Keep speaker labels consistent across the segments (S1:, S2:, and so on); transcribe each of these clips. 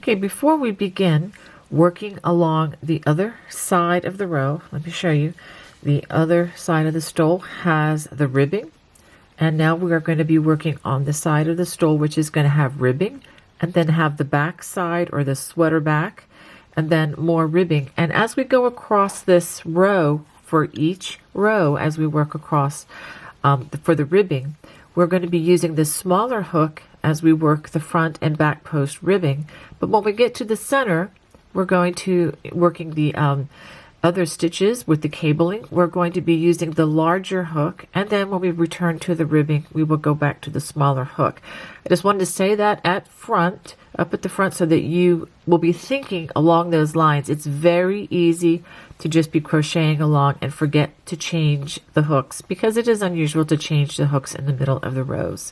S1: Okay, before we begin working along the other side of the row, let me show you. The other side of the stole has the ribbing, and now we are going to be working on the side of the stole which is going to have ribbing, and then have the back side or the sweater back, and then more ribbing. And as we go across this row, for each row as we work across for the ribbing, we're going to be using this smaller hook as we work the front and back post ribbing. But when we get to the center, we're going to working the other stitches with the cabling. We're going to be using the larger hook, and then when we return to the ribbing, we will go back to the smaller hook. I just wanted to say that up at the front, so that you will be thinking along those lines. It's very easy to just be crocheting along and forget to change the hooks, because it is unusual to change the hooks in the middle of the rows.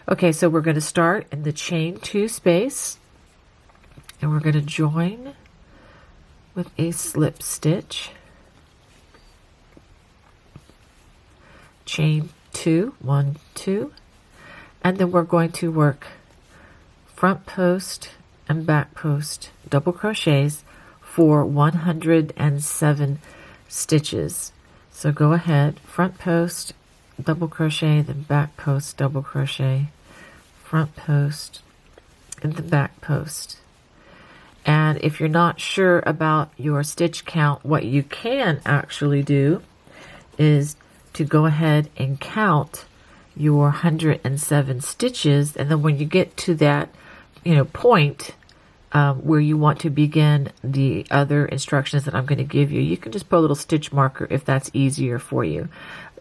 S1: Okay, so we're going to start in the chain 2 space, and we're going to join with a slip stitch, chain 2, 1, 2, and then we're going to work front post and back post double crochets for 107 stitches. So go ahead, front post, double crochet, then back post, double crochet, front post, and the back post. And if you're not sure about your stitch count, what you can actually do is to go ahead and count your 107 stitches, and then when you get to that point where you want to begin the other instructions that I'm going to give you, you can just put a little stitch marker if that's easier for you.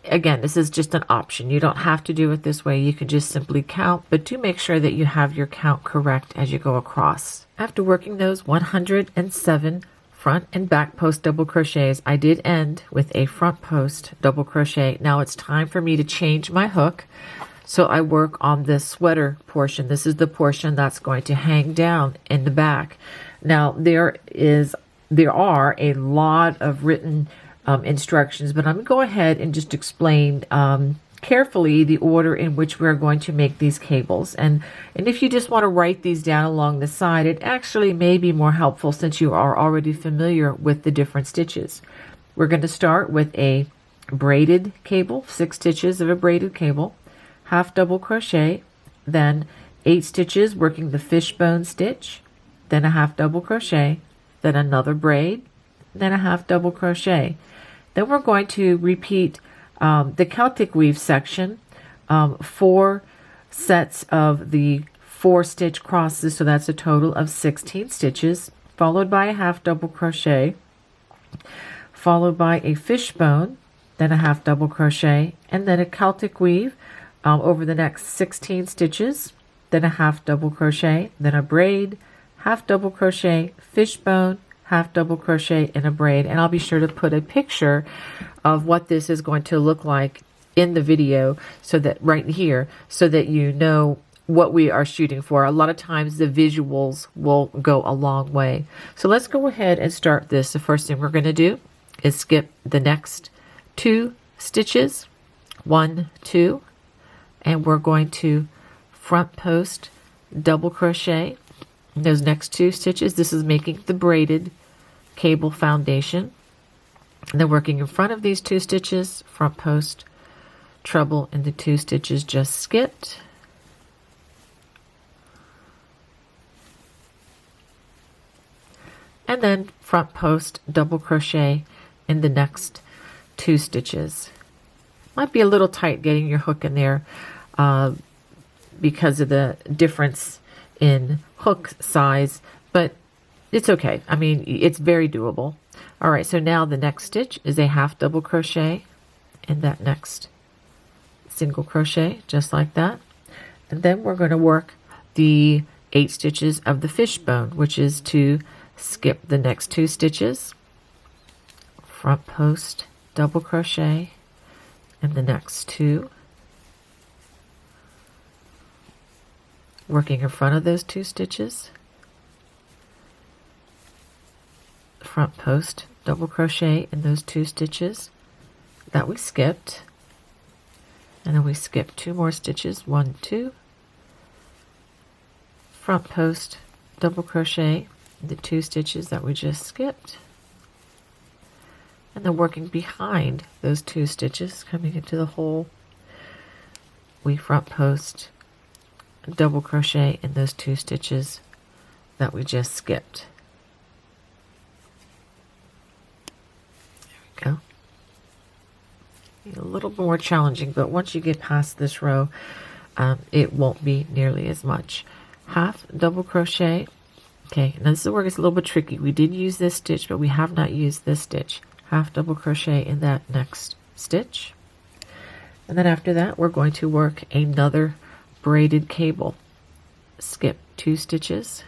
S1: Again, this is just an option. You don't have to do it this way. You can just simply count, but do make sure that you have your count correct as you go across. After working those 107 front and back post double crochets, I did end with a front post double crochet. Now it's time for me to change my hook. So I work on this sweater portion. This is the portion that's going to hang down in the back. Now there are a lot of written instructions, but I'm going to go ahead and just explain carefully the order in which we're going to make these cables. And if you just want to write these down along the side, it actually may be more helpful since you are already familiar with the different stitches. We're going to start with a braided cable, 6 stitches of a braided cable, half double crochet, then 8 stitches working the fishbone stitch, then a half double crochet, then another braid, then a half double crochet. Then we're going to repeat the Celtic weave section, 4 sets of the 4 stitch crosses, so that's a total of 16 stitches, followed by a half double crochet, followed by a fishbone, then a half double crochet, and then a Celtic weave over the next 16 stitches, then a half double crochet, then a braid, half double crochet, fishbone, half double crochet, and a braid. And I'll be sure to put a picture of what this is going to look like in the video, so that right here, so that you know what we are shooting for. A lot of times the visuals will go a long way. So let's go ahead and start this. The first thing we're going to do is skip the next 2 stitches, 1, 2, and we're going to front post double crochet in those next 2 stitches. This is making the braided cable foundation. And then working in front of these 2 stitches, front post treble in the 2 stitches just skipped. And then front post double crochet in the next 2 stitches. Might be a little tight getting your hook in there because of the difference in hook size, but it's okay. I mean, it's very doable. All right, so now the next stitch is a half double crochet in that next single crochet, just like that. And then we're going to work the 8 stitches of the fishbone, which is to skip the next 2 stitches, front post double crochet in the next 2, working in front of those 2 stitches, front post double crochet in those 2 stitches that we skipped, and then we skip 2 more stitches, 1, 2, front post double crochet in the 2 stitches that we just skipped, and then working behind those 2 stitches, coming into the hole, we front post, double crochet in those 2 stitches that we just skipped. There we go. A little more challenging, but once you get past this row, it won't be nearly as much. Half double crochet. Okay, now this is where it gets a little bit tricky. We did use this stitch, but we have not used this stitch. Half double crochet in that next stitch. And then after that, we're going to work another braided cable. Skip 2 stitches.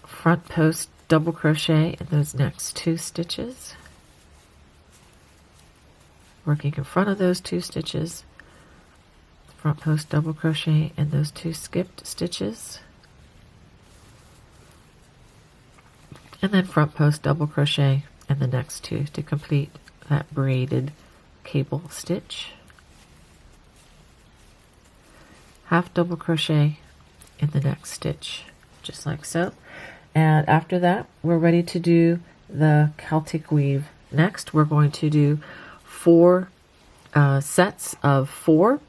S1: Front post double crochet in those next 2 stitches. Working in front of those 2 stitches, front post double crochet in those 2 skipped stitches, and then front post double crochet in the next 2 to complete that braided cable stitch. Half double crochet in the next stitch, just like so. And after that, we're ready to do the Celtic weave. Next, we're going to do 4 sets of 4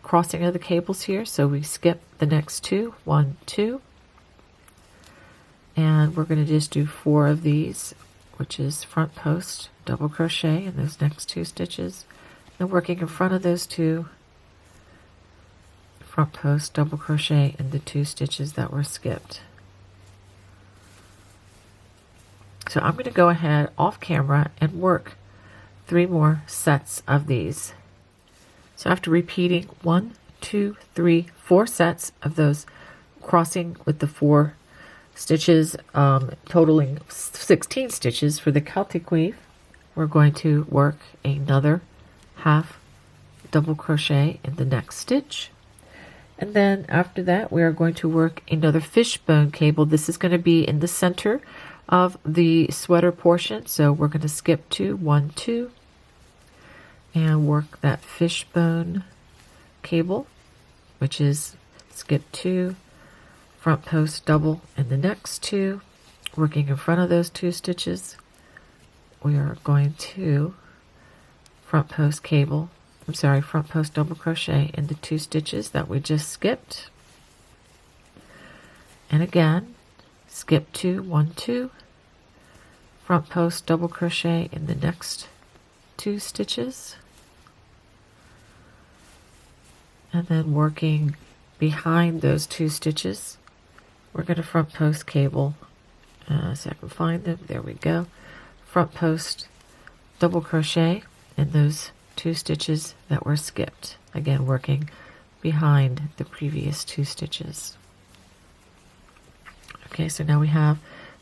S1: crossing of the cables here. So we skip the next 2, 1, 2, and we're going to just do 4 of these, which is front post double crochet in those next 2 stitches, and working in front of those 2, front post double crochet in the 2 stitches that were skipped. So I'm going to go ahead off camera and work 3 more sets of these. So after repeating 1, 2, 3, 4 sets of those crossing with the 4 stitches, totaling 16 stitches for the Celtic weave, we're going to work another half double crochet in the next stitch. And then after that, we are going to work another fishbone cable. This is going to be in the center of the sweater portion. So we're going to skip 2, 1, 2, and work that fishbone cable, which is skip 2, front post double in the next 2, working in front of those 2 stitches. We are going to front post double crochet in the 2 stitches that we just skipped, and again skip 2, 1, 2, front post double crochet in the next 2 stitches, and then working behind those 2 stitches, we're going to front post cable, so I can find them, there we go, front post double crochet in those 2 stitches that were skipped, again working behind the previous 2 stitches. Okay, so now we have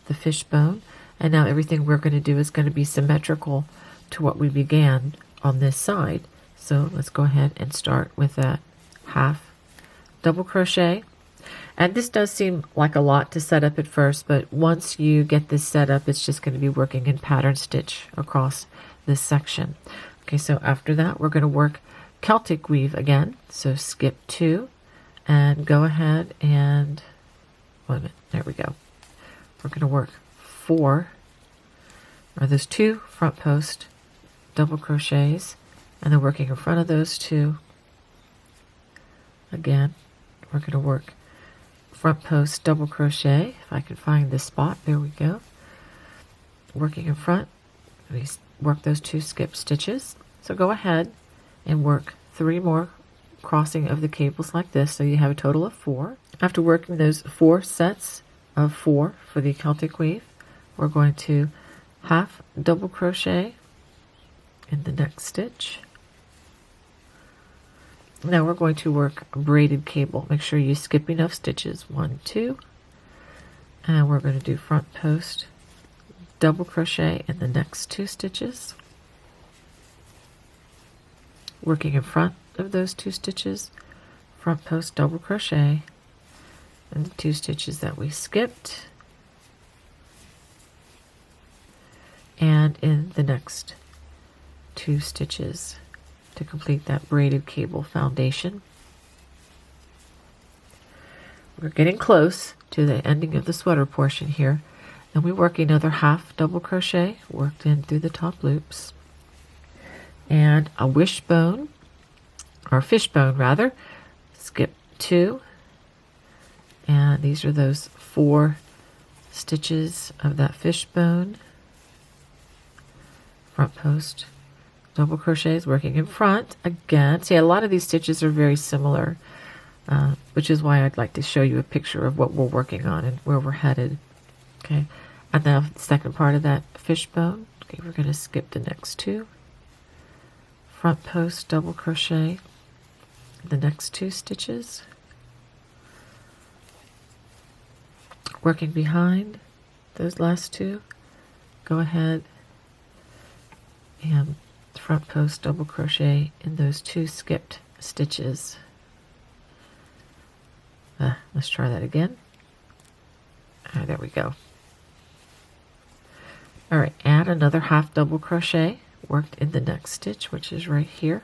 S1: the fishbone, and now everything we're going to do is going to be symmetrical to what we began on this side. So let's go ahead and start with that half double crochet. And this does seem like a lot to set up at first, but once you get this set up, it's just going to be working in pattern stitch across this section. Okay, so after that, we're going to work Celtic weave again. So skip 2 and go ahead and, wait a minute, there we go. We're going to work 4, or those 2 front post double crochets, and then working in front of those 2. Again, we're going to work front post double crochet, if I can find this spot, there we go. Working in front, we work those 2 skip stitches. So go ahead and work 3 more crossing of the cables like this, so you have a total of 4. After working those 4 sets of 4 for the Celtic weave, we're going to half double crochet in the next stitch. Now we're going to work a braided cable. Make sure you skip enough stitches, 1, 2, and we're going to do front post double crochet in the next 2 stitches, working in front of those 2 stitches, front post double crochet in the 2 stitches that we skipped, and in the next 2 stitches to complete that braided cable foundation. we're getting close to the ending of the sweater portion here. And we work another half double crochet worked in through the top loops, and a wishbone, or fishbone rather, skip 2, and these are those 4 stitches of that fishbone, front post double crochets working in front again. See, a lot of these stitches are very similar, which is why I'd like to show you a picture of what we're working on and where we're headed. Okay, and now the second part of that fishbone. Okay, we're going to skip the next 2, front post double crochet the next 2 stitches, working behind those last 2. Go ahead and front post double crochet in those 2 skipped stitches. Let's try that again. There we go. All right, add another half double crochet worked in the next stitch, which is right here.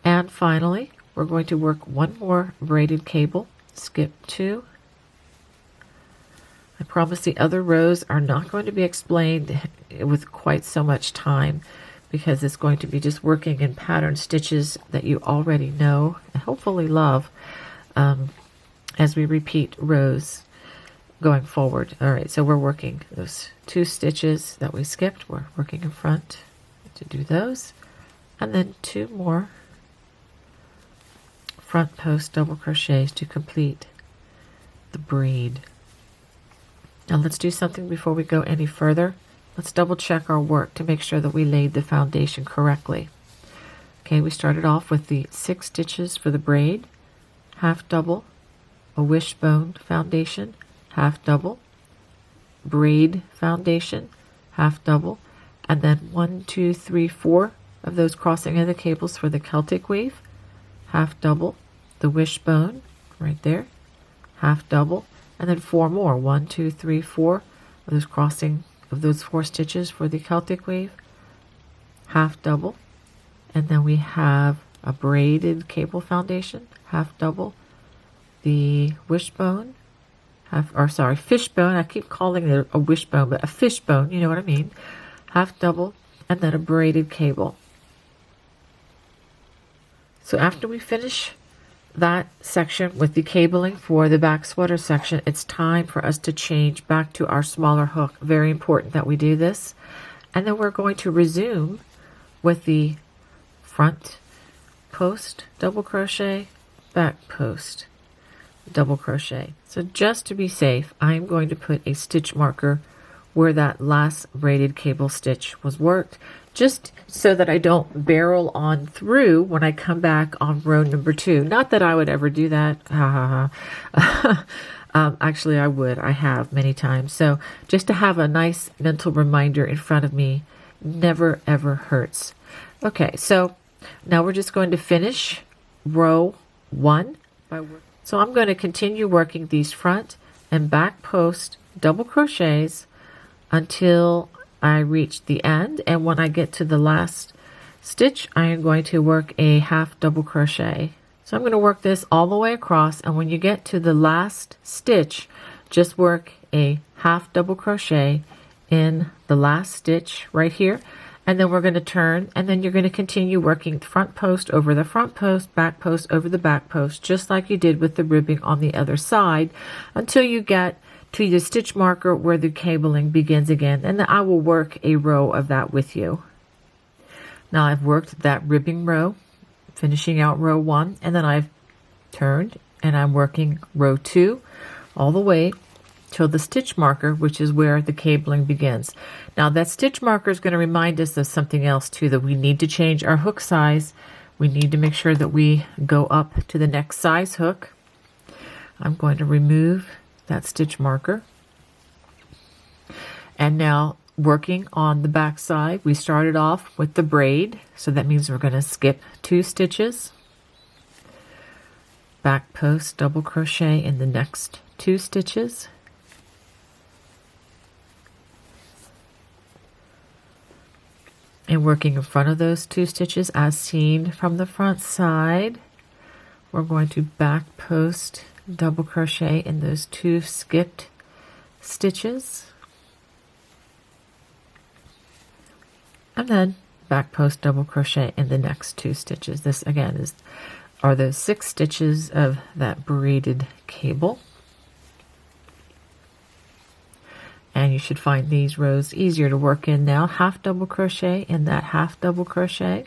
S1: And finally, we're going to work one more braided cable, skip 2. I promise the other rows are not going to be explained with quite so much time, because it's going to be just working in pattern stitches that you already know and hopefully love, as we repeat rows going forward. All right, so we're working those 2 stitches that we skipped. We're working in front to do those, and then 2 more front post double crochets to complete the braid. Now let's do something before we go any further. Let's double check our work to make sure that we laid the foundation correctly. Okay, we started off with the 6 stitches for the braid, half double, a wishbone foundation, half double, braid foundation, half double, and then 1, 2, 3, 4 of those crossing of the cables for the Celtic weave, half double, the wishbone right there, half double, and then 4 more, 1, 2, 3, 4 of those crossing of those 4 stitches for the Celtic weave, half double, and then we have a braided cable foundation, half double, the wishbone, fishbone. I keep calling it a wishbone, but a fishbone, you know what I mean, half double, and then a braided cable. So after we finish that section with the cabling for the back sweater section, it's time for us to change back to our smaller hook. Very important that we do this. And then we're going to resume with the front post double crochet, back post double crochet. So just to be safe, I'm going to put a stitch marker where that last braided cable stitch was worked, just so that I don't barrel on through when I come back on row number 2. Not that I would ever do that. Actually, I would. I have many times. So just to have a nice mental reminder in front of me never ever hurts. Okay, so now we're just going to finish row 1 by working. So I'm going to continue working these front and back post double crochets until I reach the end, and when I get to the last stitch, I am going to work a half double crochet. So I'm going to work this all the way across, and when you get to the last stitch, just work a half double crochet in the last stitch right here, and then we're going to turn, and then you're going to continue working front post over the front post, back post over the back post, just like you did with the ribbing on the other side, until you get to the stitch marker where the cabling begins again, and then I will work a row of that with you. Now I've worked that ribbing row, finishing out row 1, and then I've turned and I'm working row 2 all the way till the stitch marker, which is where the cabling begins. Now that stitch marker is going to remind us of something else too, that we need to change our hook size. We need to make sure that we go up to the next size hook. I'm going to remove that stitch marker, and now working on the back side, we started off with the braid, so that means we're going to skip 2 stitches, back post double crochet in the next 2 stitches, and working in front of those 2 stitches as seen from the front side, we're going to back post double crochet in those 2 skipped stitches, and then back post double crochet in the next 2 stitches. This again are those 6 stitches of that braided cable. And you should find these rows easier to work in now. Half double crochet in that half double crochet.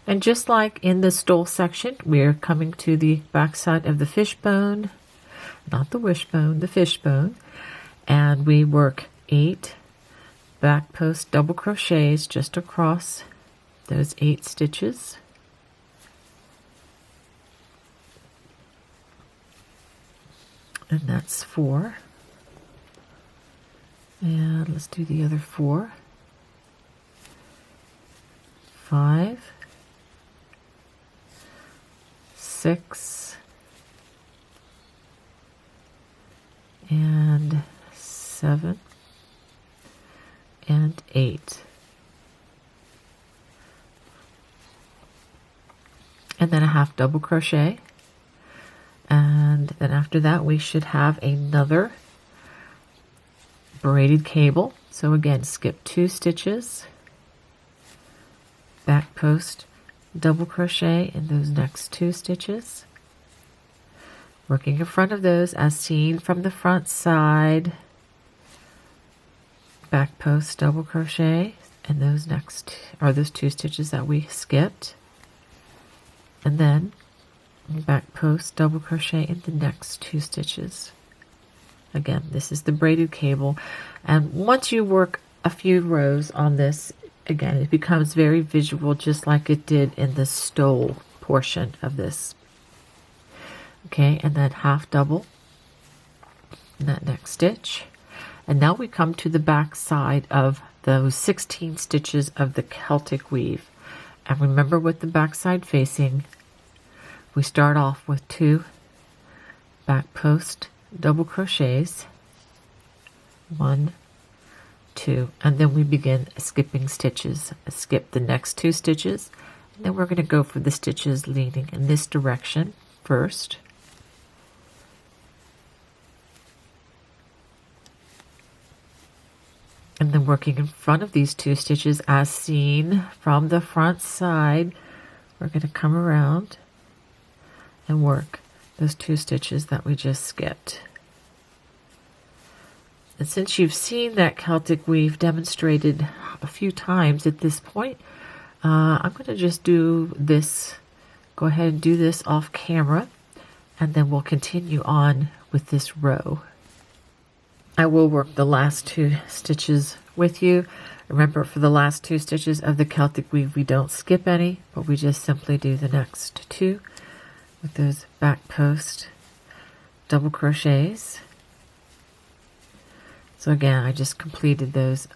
S1: And just like in the stole section, we're coming to the back side of the fishbone, not the wishbone, the fishbone. And we work 8 back post double crochets just across those 8 stitches. And that's 4. And let's do the other 4. 5, 6, and 7, and 8. And then a half double crochet. And then after that we should have another braided cable. So again, skip 2 stitches, back post double crochet in those next 2 stitches, working in front of those as seen from the front side, back post double crochet in those next those 2 stitches that we skipped, and then back post double crochet in the next 2 stitches. Again, this is the braided cable, and once you work a few rows on this, again, it becomes very visual, just like it did in the stole portion of this. Okay, and then half double in that next stitch. And now we come to the back side of those 16 stitches of the Celtic weave. And remember, with the back side facing, we start off with 2 back post double crochets, 1, 2, and then we begin skipping stitches. Skip the next 2 stitches, and then we're going to go for the stitches leading in this direction first. And then working in front of these 2 stitches as seen from the front side, we're going to come around and work those 2 stitches that we just skipped. And since you've seen that Celtic weave demonstrated a few times at this point, I'm going to just do this, go ahead and do this off camera, and then we'll continue on with this row. I will work the last 2 stitches with you. Remember, for the last 2 stitches of the Celtic weave, we don't skip any, but we just simply do the next 2 with those back post double crochets. So again, I just completed those,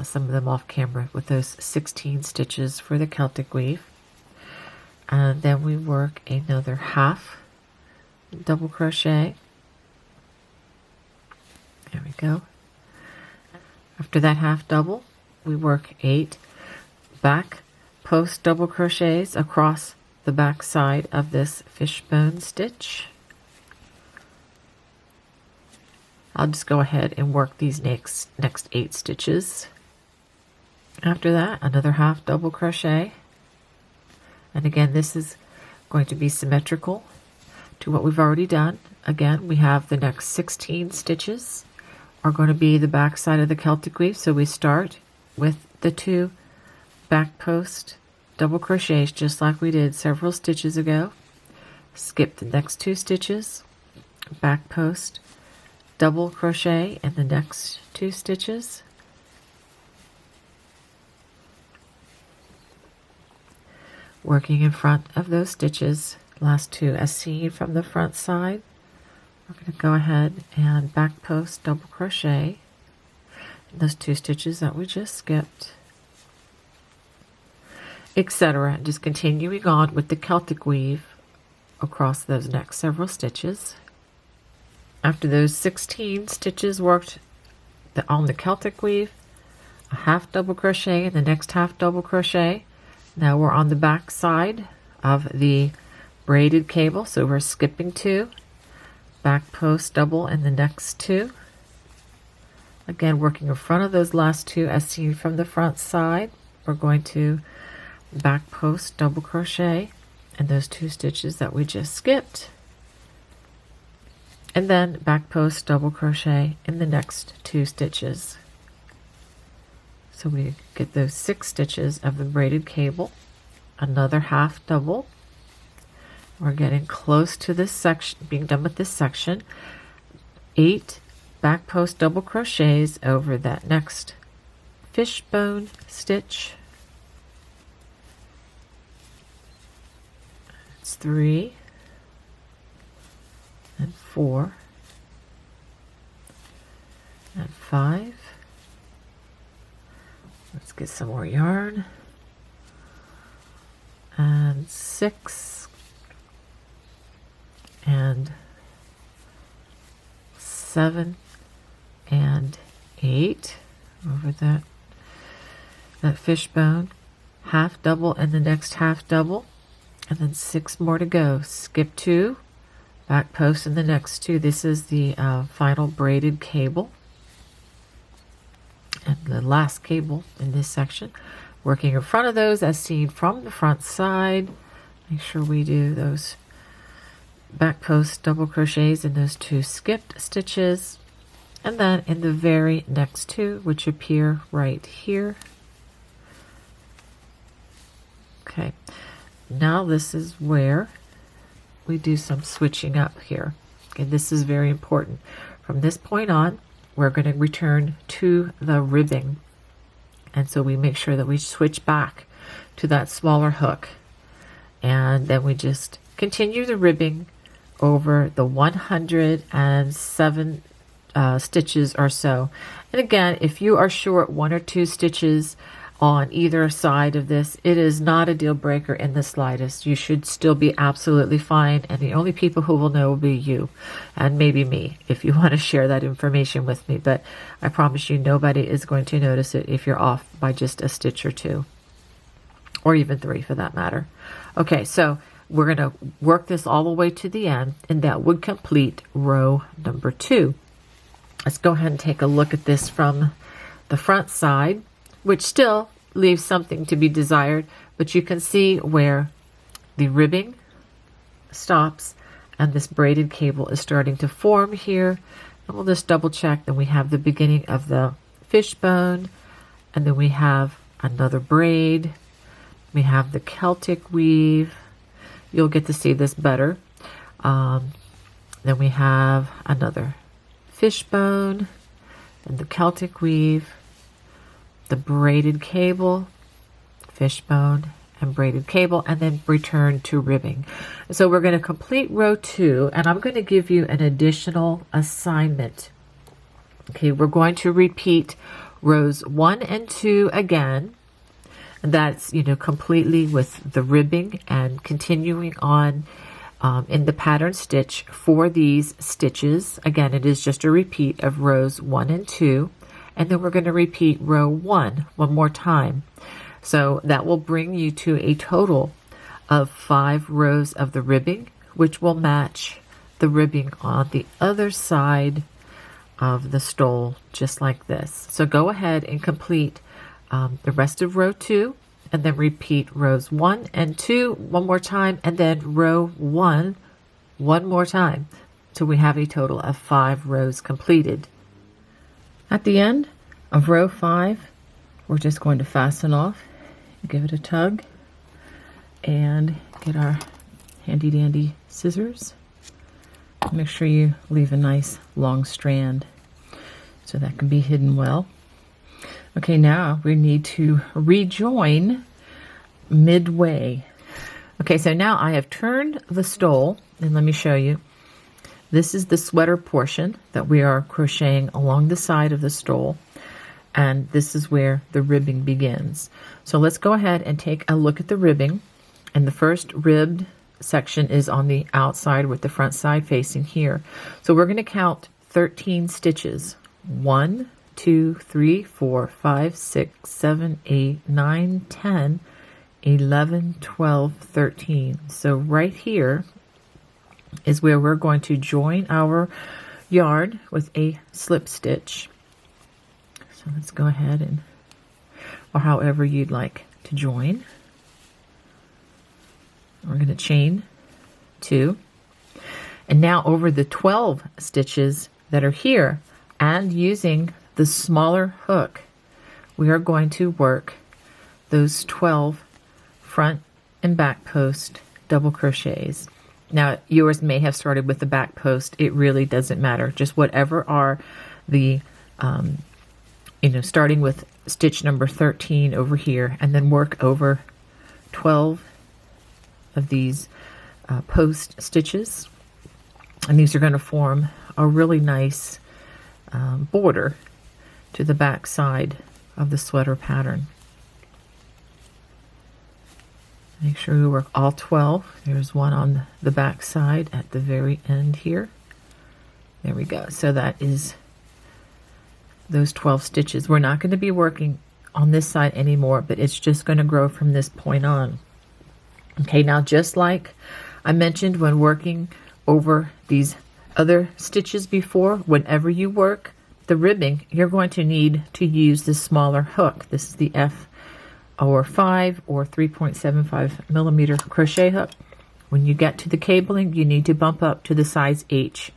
S1: some of them off camera, with those 16 stitches for the Celtic weave. And then we work another half double crochet. There we go. After that half double, we work 8 back post double crochets across the back side of this fishbone stitch. I'll just go ahead and work these next 8 stitches. After that, another half double crochet. And again, this is going to be symmetrical to what we've already done. Again, we have the next 16 stitches are going to be the back side of the Celtic weave. So we start with the 2 back post double crochets, just like we did several stitches ago. Skip the next 2 stitches, back post double crochet in the next 2 stitches, working in front of those stitches, last 2 as seen from the front side. We're going to go ahead and back post double crochet in those 2 stitches that we just skipped, etc. Just continuing on with the Celtic weave across those next several stitches. After those 16 stitches worked on the Celtic weave, a half double crochet in the next half double crochet. Now we're on the back side of the braided cable, so we're skipping 2, back post double in the next 2. Again, working in front of those last 2 as seen from the front side. We're going to back post double crochet in those 2 stitches that we just skipped, and then back post double crochet in the next 2 stitches. So we get those 6 stitches of the braided cable, another half double. We're getting close to this section, being done with this section. 8 back post double crochets over that next fishbone stitch. It's 3 and 4 and 5. Let's get some more yarn. And 6 and 7 and 8 over that fishbone. Half double and the next half double, and then 6 more to go. Skip 2, back post in the next 2. This is the final braided cable and the last cable in this section. Working in front of those as seen from the front side. Make sure we do those back post double crochets in those 2 skipped stitches, and then in the very next 2, which appear right here. Okay, now this is where we do some switching up here. Okay, this is very important. From this point on, we're going to return to the ribbing, and so we make sure that we switch back to that smaller hook, and then we just continue the ribbing over the 107 stitches or so. And again, if you are short 1 or 2 stitches on either side of this, it is not a deal breaker in the slightest. You should still be absolutely fine, and the only people who will know will be you and maybe me if you want to share that information with me. But I promise you, nobody is going to notice it if you're off by just a stitch or 2, or even 3 for that matter. Okay, so we're going to work this all the way to the end, and that would complete row number 2. Let's go ahead and take a look at this from the front side, which still leaves something to be desired, but you can see where the ribbing stops and this braided cable is starting to form here. And we'll just double check that we have the beginning of the fishbone, and then we have another braid. We have the Celtic weave. You'll get to see this better. Then we have another fishbone and the Celtic weave, the braided cable, fishbone, and braided cable, and then return to ribbing. So we're going to complete row 2, and I'm going to give you an additional assignment. Okay, we're going to repeat rows 1 and 2 again. That's, completely with the ribbing and continuing on in the pattern stitch for these stitches. Again, it is just a repeat of rows 1 and 2, and then we're going to repeat row 1 one more time. So that will bring you to a total of 5 rows of the ribbing, which will match the ribbing on the other side of the stole, just like this. So go ahead and complete the rest of row 2, and then repeat rows 1 and 2 one more time, and then row 1 one more time, till we have a total of 5 rows completed. At the end of row 5, we're just going to fasten off, give it a tug, and get our handy dandy scissors. Make sure you leave a nice long strand so that can be hidden well. Okay, now we need to rejoin midway. Okay, so now I have turned the stole, and let me show you. This is the sweater portion that we are crocheting along the side of the stole, and this is where the ribbing begins. So let's go ahead and take a look at the ribbing, and the first ribbed section is on the outside with the front side facing here. So we're going to count 13 stitches. 1, 2, 3, 4, 5, 6, 7, 8, 9, 10, 11, 12, 13. So right here is where we're going to join our yarn with a slip stitch. So let's go ahead and, or however you'd like to join. We're going to chain 2. And now over the 12 stitches that are here, and using the smaller hook, we are going to work those 12 front and back post double crochets. Now yours may have started with the back post. It really doesn't matter. Just whatever are the, starting with stitch number 13 over here, and then work over 12 of these post stitches. And these are going to form a really nice border to the back side of the sweater pattern. Make sure you work all 12. There's one on the back side at the very end here. There we go. So that is those 12 stitches. We're not going to be working on this side anymore, but it's just going to grow from this point on. Okay, now just like I mentioned when working over these other stitches before, whenever you work the ribbing, you're going to need to use this smaller hook. This is the F or 5 or 3.75 millimeter crochet hook. When you get to the cabling, you need to bump up to the size H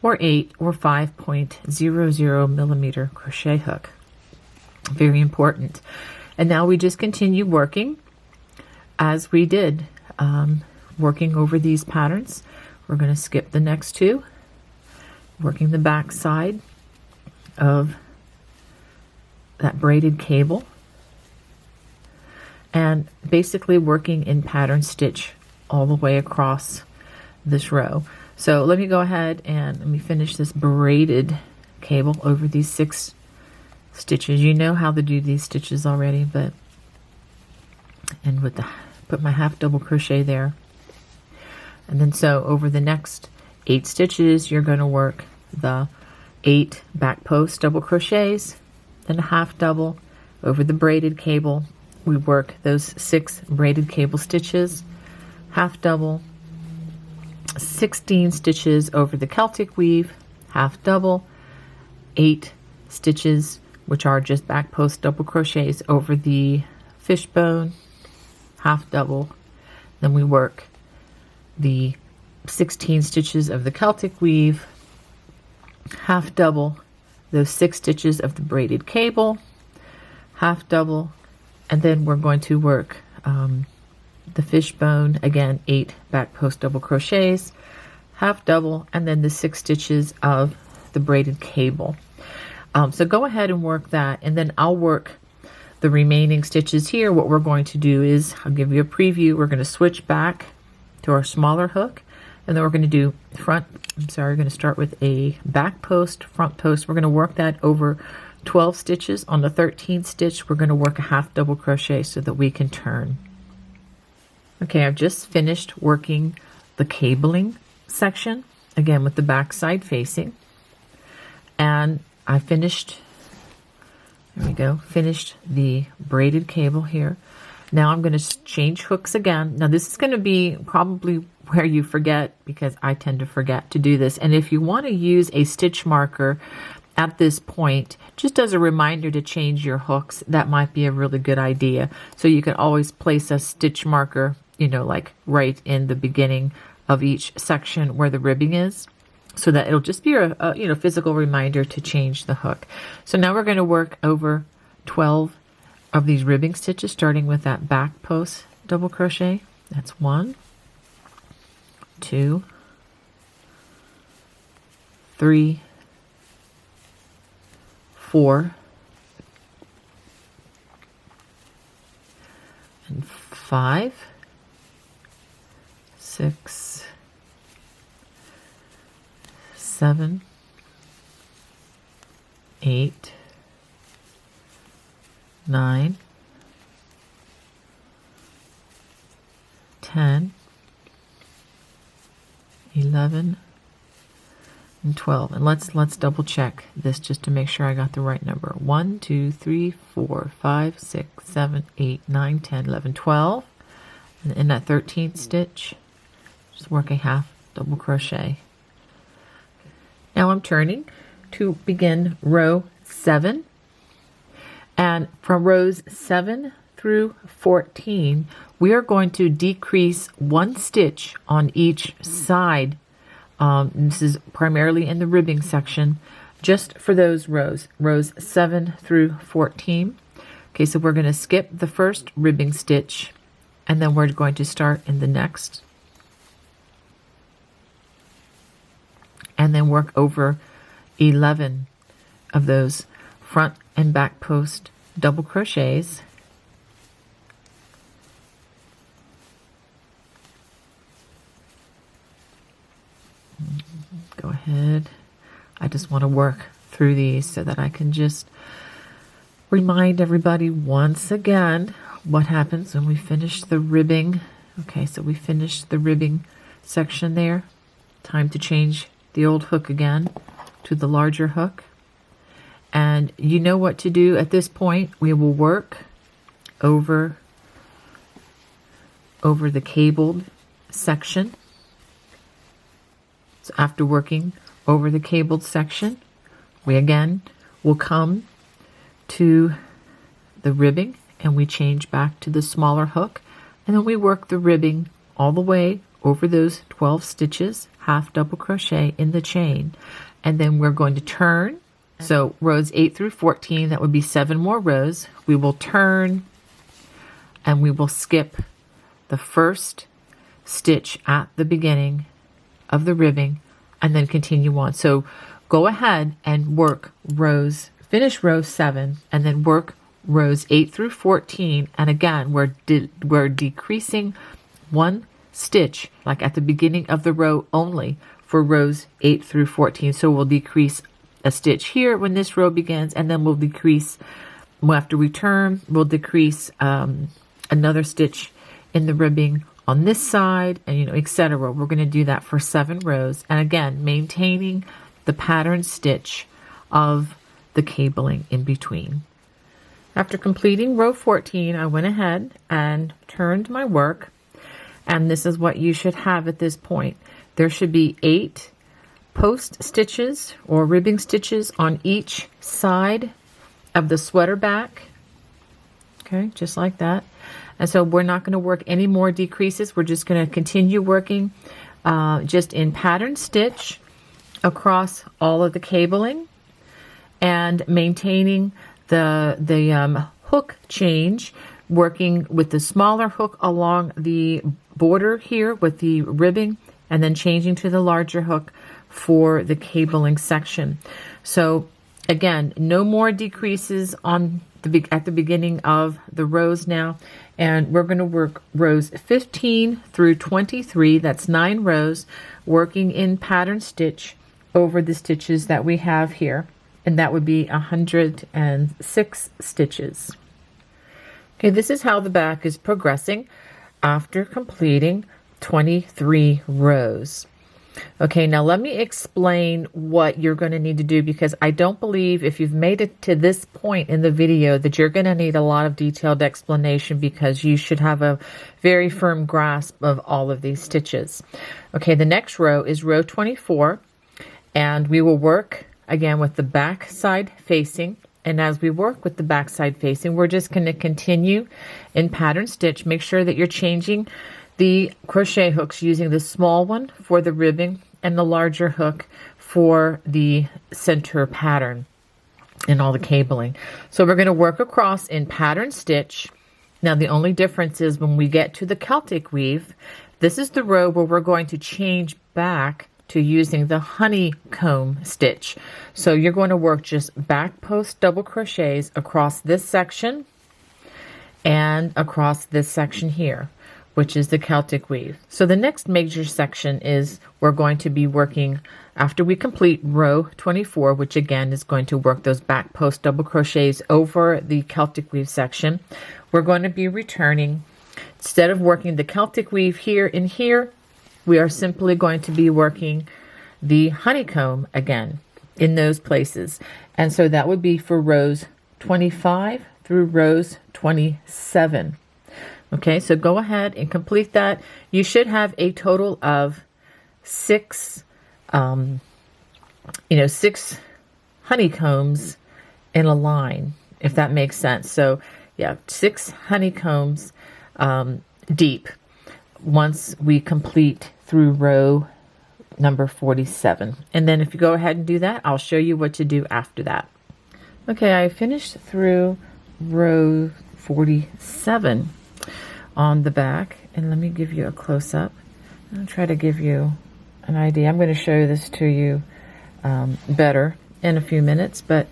S1: or 8 or 5.00 millimeter crochet hook. Very important. And now we just continue working as we did, working over these patterns. We're going to skip the next 2, working the back side of that braided cable, and basically working in pattern stitch all the way across this row. So let me go ahead and let me finish this braided cable over these 6 stitches. You know how to do these stitches already, but and with the put my half double crochet there. And then so over the next 8 stitches, you're going to work the 8 back post double crochets, then a half double over the braided cable. We work those 6 braided cable stitches, half double, 16 stitches over the Celtic weave, half double, 8 stitches, which are just back post double crochets over the fishbone, half double. Then we work the 16 stitches of the Celtic weave, half double, those 6 stitches of the braided cable, half double, and then we're going to work the fishbone, again 8 back post double crochets, half double, and then the 6 stitches of the braided cable. So go ahead and work that, and then I'll work the remaining stitches here. What we're going to do is, I'll give you a preview, we're going to switch back to our smaller hook, and then we're going to do we're going to start with a back post, front post. We're going to work that over 12 stitches. On the 13th stitch, we're going to work a half double crochet so that we can turn. Okay, I've just finished working the cabling section, again with the back side facing, and I finished, there we go, finished the braided cable here. Now I'm going to change hooks again. Now this is going to be probably where you forget, because I tend to forget to do this. And if you want to use a stitch marker at this point, just as a reminder to change your hooks, that might be a really good idea. So you can always place a stitch marker, like right in the beginning of each section where the ribbing is, so that it'll just be a physical reminder to change the hook. So now we're going to work over 12 of these ribbing stitches, starting with that back post double crochet. That's 1, 2, 3, 4, and 5, 6, 7, 8, 9, 10, 11, and 12. And let's double check this just to make sure I got the right number. 1, 2, 3, 4, 5, 6, 7, 8, 9, 10, 11, 12. And in that 13th stitch, just work a half double crochet. Now I'm turning to begin row 7, and from rows 7 through 14 we are going to decrease 1 stitch on each side. This is primarily in the ribbing section, just for those rows 7 through 14. Okay, so we're going to skip the first ribbing stitch, and then we're going to start in the next, and then work over 11 of those front and back post double crochets. Go ahead. I just want to work through these so that I can just remind everybody once again what happens when we finish the ribbing. Okay, so we finished the ribbing section there. Time to change the old hook again to the larger hook. And you know what to do at this point. We will work over the cabled section. So after working over the cabled section, we again will come to the ribbing, and we change back to the smaller hook, and then we work the ribbing all the way over those 12 stitches, half double crochet in the chain, and then we're going to turn. So rows 8 through 14, that would be 7 more rows. We will turn and we will skip the first stitch at the beginning of the ribbing and then continue on. So go ahead and work finish row 7 and then work rows 8 through 14, and again we're decreasing 1 stitch, like at the beginning of the row only, for rows 8 through 14. So we'll decrease a stitch here when this row begins, and then we'll decrease, after we turn, we'll decrease another stitch in the ribbing on this side, and etc. We're going to do that for 7 rows, and again maintaining the pattern stitch of the cabling in between. After completing row 14, I went ahead and turned my work, and this is what you should have at this point. There should be 8 post stitches or ribbing stitches on each side of the sweater back. Okay, just like that. And so we're not going to work any more decreases. We're just going to continue working just in pattern stitch across all of the cabling, and maintaining the hook change, working with the smaller hook along the border here with the ribbing, and then changing to the larger hook for the cabling section. So again, no more decreases on at the beginning of the rows now, and we're going to work rows 15 through 23. That's 9 rows, working in pattern stitch over the stitches that we have here, and that would be 106 stitches. Okay, this is how the back is progressing after completing 23 rows. Okay, now let me explain what you're going to need to do, because I don't believe if you've made it to this point in the video that you're going to need a lot of detailed explanation, because you should have a very firm grasp of all of these stitches. Okay, the next row is row 24, and we will work again with the back side facing. And as we work with the back side facing, we're just going to continue in pattern stitch. Make sure that you're changing the crochet hooks using the small one for the ribbing and the larger hook for the center pattern and all the cabling. So we're going to work across in pattern stitch. Now the only difference is when we get to the Celtic weave, this is the row where we're going to change back to using the honeycomb stitch. So you're going to work just back post double crochets across this section and across this section here, which is the Celtic weave. So the next major section is we're going to be working after we complete row 24, which again is going to work those back post double crochets over the Celtic weave section. We're going to be returning, instead of working the Celtic weave here and here, we are simply going to be working the honeycomb again in those places. And so that would be for rows 25 through rows 27. Okay, so go ahead and complete that. You should have a total of 6, you know, 6 honeycombs in a line, if that makes sense. So yeah, 6 honeycombs deep once we complete through row number 47. And then if you go ahead and do that, I'll show you what to do after that. Okay, I finished through row 47 on the back, and let me give you a close-up. I'll try to give you an idea. I'm going to show this to you better in a few minutes, but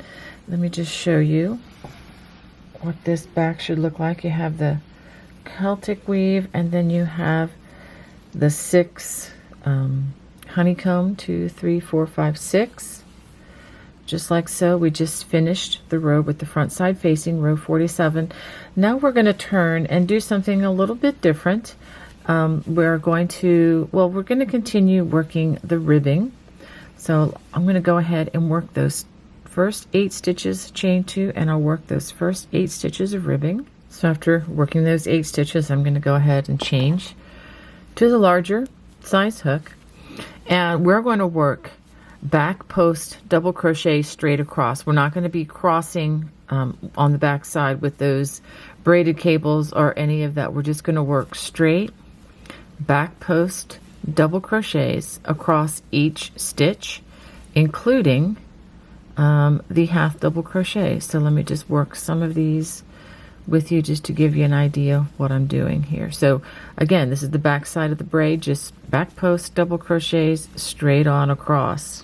S1: let me just show you what this back should look like. You have the Celtic weave, and then you have the 6 honeycomb, 2, 3, 4, 5, 6, just like so. We just finished the row with the front side facing, row 47. Now we're going to turn and do something a little bit different. We're going to continue working the ribbing. So I'm going to go ahead and work those first 8 stitches chain 2, and I'll work those first 8 stitches of ribbing. So after working those 8 stitches, I'm going to go ahead and change to the larger size hook, and we're going to work back post double crochet straight across. We're not going to be crossing on the back side with those braided cables or any of that. We're just going to work straight back post double crochets across each stitch, including the half double crochet. So let me just work some of these with you just to give you an idea of what I'm doing here. So again, this is the back side of the braid, just back post double crochets straight on across.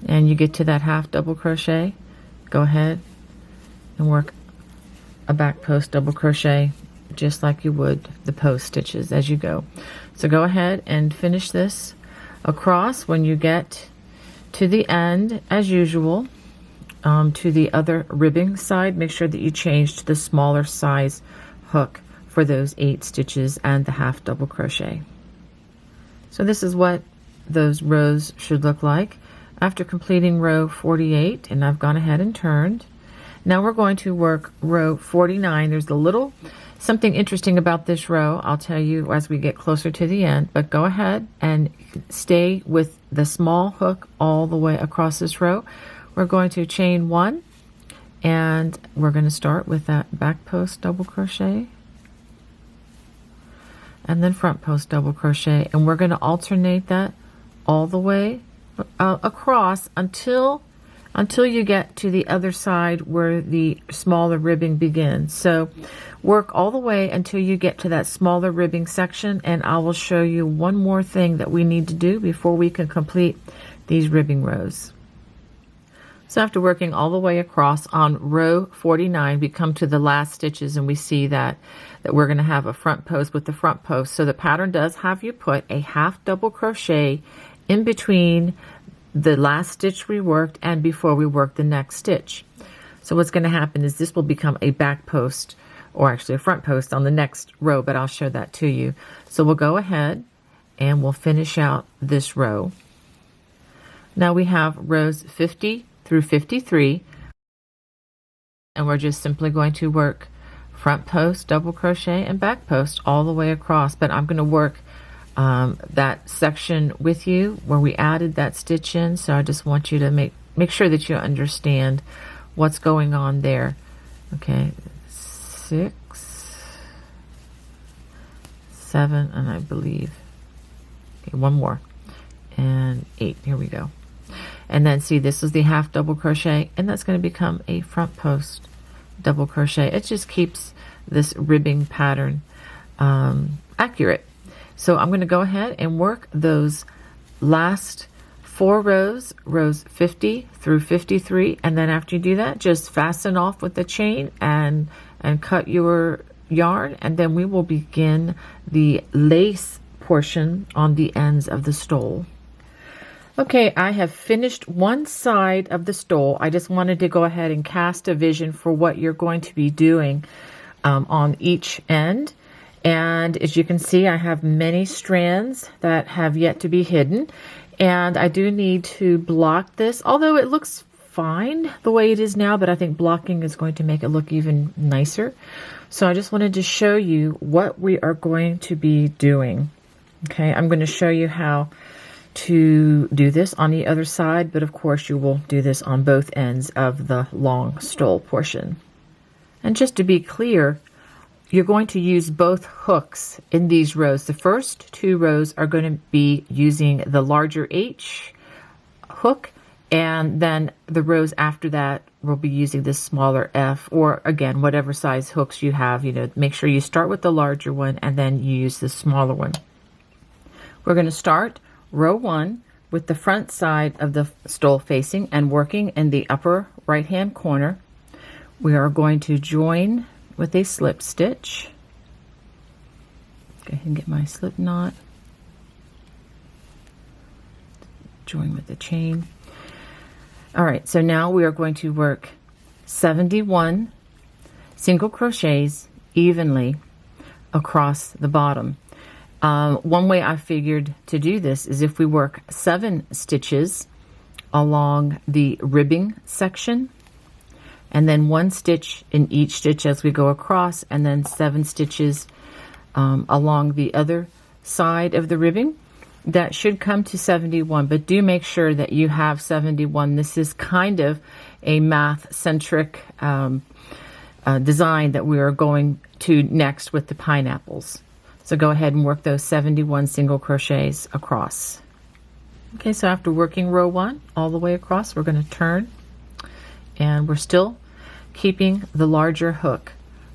S1: And you get to that half double crochet, go ahead and work a back post double crochet just like you would the post stitches as you go. So go ahead and finish this across. When you get to the end, as usual, to the other ribbing side, make sure that you change to the smaller size hook for those 8 stitches and the half double crochet. So this is what those rows should look like after completing row 48, and I've gone ahead and turned. Now we're going to work row 49. There's a little something interesting about this row. I'll tell you as we get closer to the end, but go ahead and stay with the small hook all the way across this row. We're going to chain 1, and we're going to start with that back post double crochet and then front post double crochet, and we're going to alternate that all the way across until you get to the other side where the smaller ribbing begins. So work all the way until you get to that smaller ribbing section, and I will show you one more thing that we need to do before we can complete these ribbing rows. So after working all the way across on row 49, we come to the last stitches, and we see that we're going to have a front post with the front post. So the pattern does have you put a half double crochet in between the last stitch we worked and before we work the next stitch. So what's going to happen is this will become a back post, or actually a front post on the next row, but I'll show that to you. So we'll go ahead and we'll finish out this row. Now we have rows 50 through 53, and we're just simply going to work front post double crochet and back post all the way across, but I'm going to work that section with you where we added that stitch in. So I just want you to make sure that you understand what's going on there. Okay, 6, 7, and I believe one more, and 8. Here we go. And then see, this is the half double crochet, and that's going to become a front post double crochet. It just keeps this ribbing pattern accurate. So I'm going to go ahead and work those last 4 rows, rows 50 through 53, and then after you do that, just fasten off with the chain and cut your yarn, and then we will begin the lace portion on the ends of the stole. Okay, I have finished one side of the stole. I just wanted to go ahead and cast a vision for what you're going to be doing on each end. And as you can see, I have many strands that have yet to be hidden. And I do need to block this, although it looks fine the way it is now, but I think blocking is going to make it look even nicer. So I just wanted to show you what we are going to be doing. Okay, I'm going to show you how to do this on the other side, but of course you will do this on both ends of the long stole portion. And just to be clear, you're going to use both hooks in these rows. The first 2 rows are going to be using the larger H hook, and then the rows after that will be using this smaller F, or again, whatever size hooks you have. You know, make sure you start with the larger one and then you use the smaller one. We're going to start row 1 with the front side of the stole facing and working in the upper right hand corner. We are going to join with a slip stitch. Go ahead and get my slip knot. Join with the chain. All right, so now we are going to work 71 single crochets evenly across the bottom. One way I figured to do this is if we work 7 stitches along the ribbing section, and then 1 stitch in each stitch as we go across, and then 7 stitches along the other side of the ribbing. That should come to 71, but do make sure that you have 71. This is kind of a math-centric design that we are going to next with the pineapples. So go ahead and work those 71 single crochets across. Okay, so after working row 1 all the way across, we're going to turn, and we're still keeping the larger hook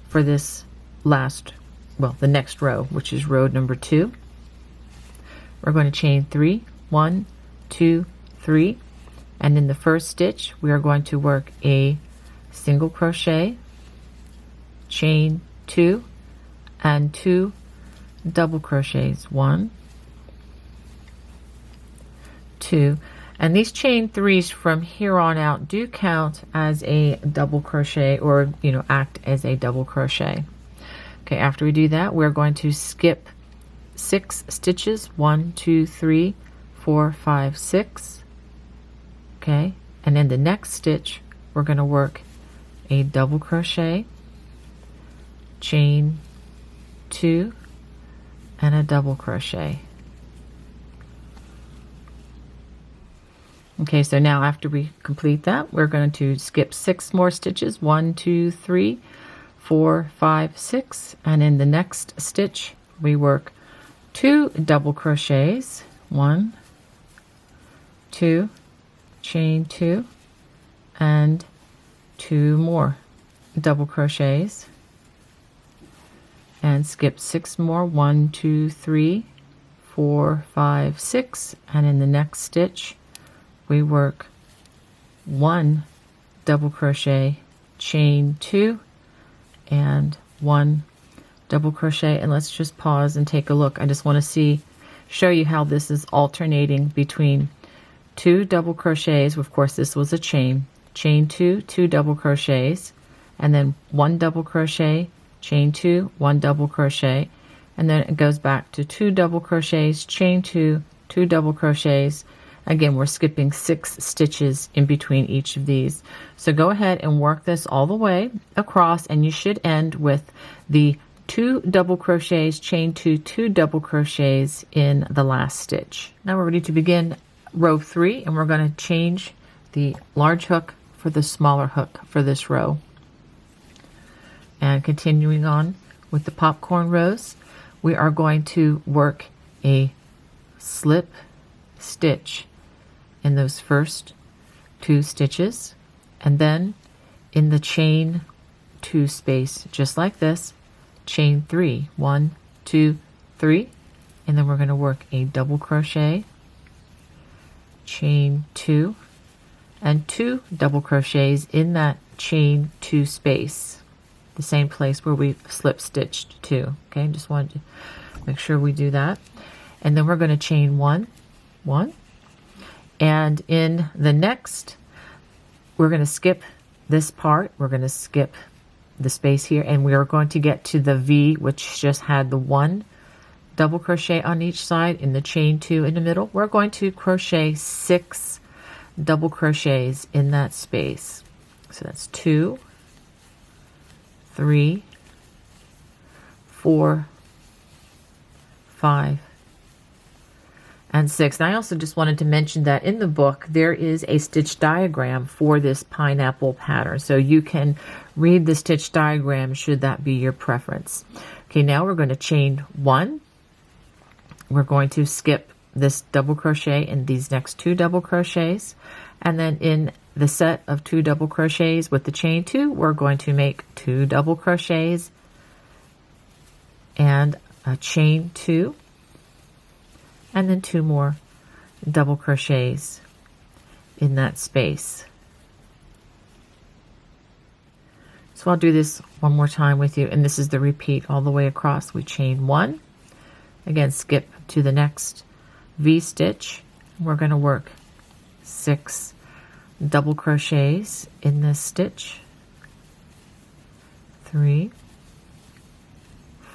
S1: for this last, well, the next row, which is row number 2. We're going to chain 3, 1, 2, 3, and in the first stitch we are going to work a single crochet, chain 2, and 2 double crochets. 1, 2, and these chain 3s from here on out do count as a double crochet, or act as a double crochet. Okay, after we do that, we're going to skip 6 stitches. 1, 2, 3, 4, 5, 6. Okay, and in the next stitch we're going to work a double crochet, chain 2, and a double crochet. Okay, so now after we complete that, we're going to skip 6 more stitches. 1, 2, 3, 4, 5, 6, and in the next stitch we work 2 double crochets. 1, 2, chain 2, and 2 more double crochets, and skip 6 more. 1, 2, 3, 4, 5, 6, and in the next stitch we work 1 double crochet, chain 2, and 1 double crochet. And let's just pause and take a look. I just want to show you how this is alternating between 2 double crochets. Of course, this was a chain 2, 2 double crochets, and then 1 double crochet, chain 2, 1 double crochet, and then it goes back to 2 double crochets, chain 2, 2 double crochets. Again, we're skipping 6 stitches in between each of these. So go ahead and work this all the way across, and you should end with the 2 double crochets, chain 2, 2 double crochets in the last stitch. Now we're ready to begin row 3, and we're going to change the large hook for the smaller hook for this row. And continuing on with the popcorn rows, we are going to work a slip stitch in those first 2 stitches, and then in the chain 2 space, just like this, chain 3, 1, 2, 3, and then we're going to work a double crochet, chain 2, and 2 double crochets in that chain 2 space, the same place where we slip stitched 2. Okay, just wanted to make sure we do that. And then we're going to chain 1, 1, and in the next we're going to skip this part. We're going to skip the space here, and we are going to get to the V, which just had the 1 double crochet on each side in the chain 2 in the middle. We're going to crochet 6 double crochets in that space. So that's 2, 3, 4, 5, and 6. And I also just wanted to mention that in the book there is a stitch diagram for this pineapple pattern, so you can read the stitch diagram should that be your preference. Okay, now we're going to chain 1. We're going to skip this double crochet in these next 2 double crochets, and then in the set of 2 double crochets with the chain 2, we're going to make 2 double crochets and a chain 2, and then 2 more double crochets in that space. So I'll do this one more time with you, and this is the repeat all the way across. We chain 1, again skip to the next V stitch. We're going to work 6 double crochets in this stitch. 3,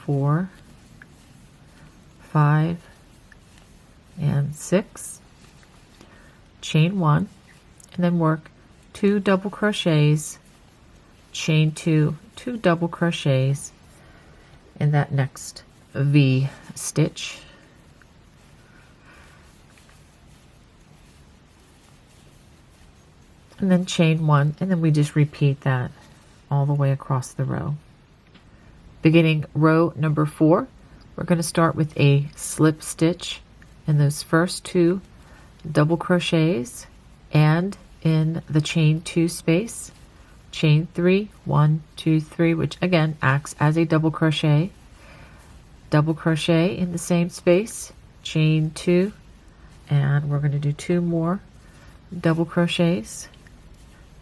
S1: 4, 5, and 6. Chain 1, and then work 2 double crochets, chain 2, 2 double crochets in that next V stitch. And then chain 1, and then we just repeat that all the way across the row. Beginning row number 4, we're going to start with a slip stitch in those first 2 double crochets and in the chain 2 space, chain 3, 1, 2, 3, which again acts as a double crochet in the same space, chain 2, and we're going to do 2 more double crochets.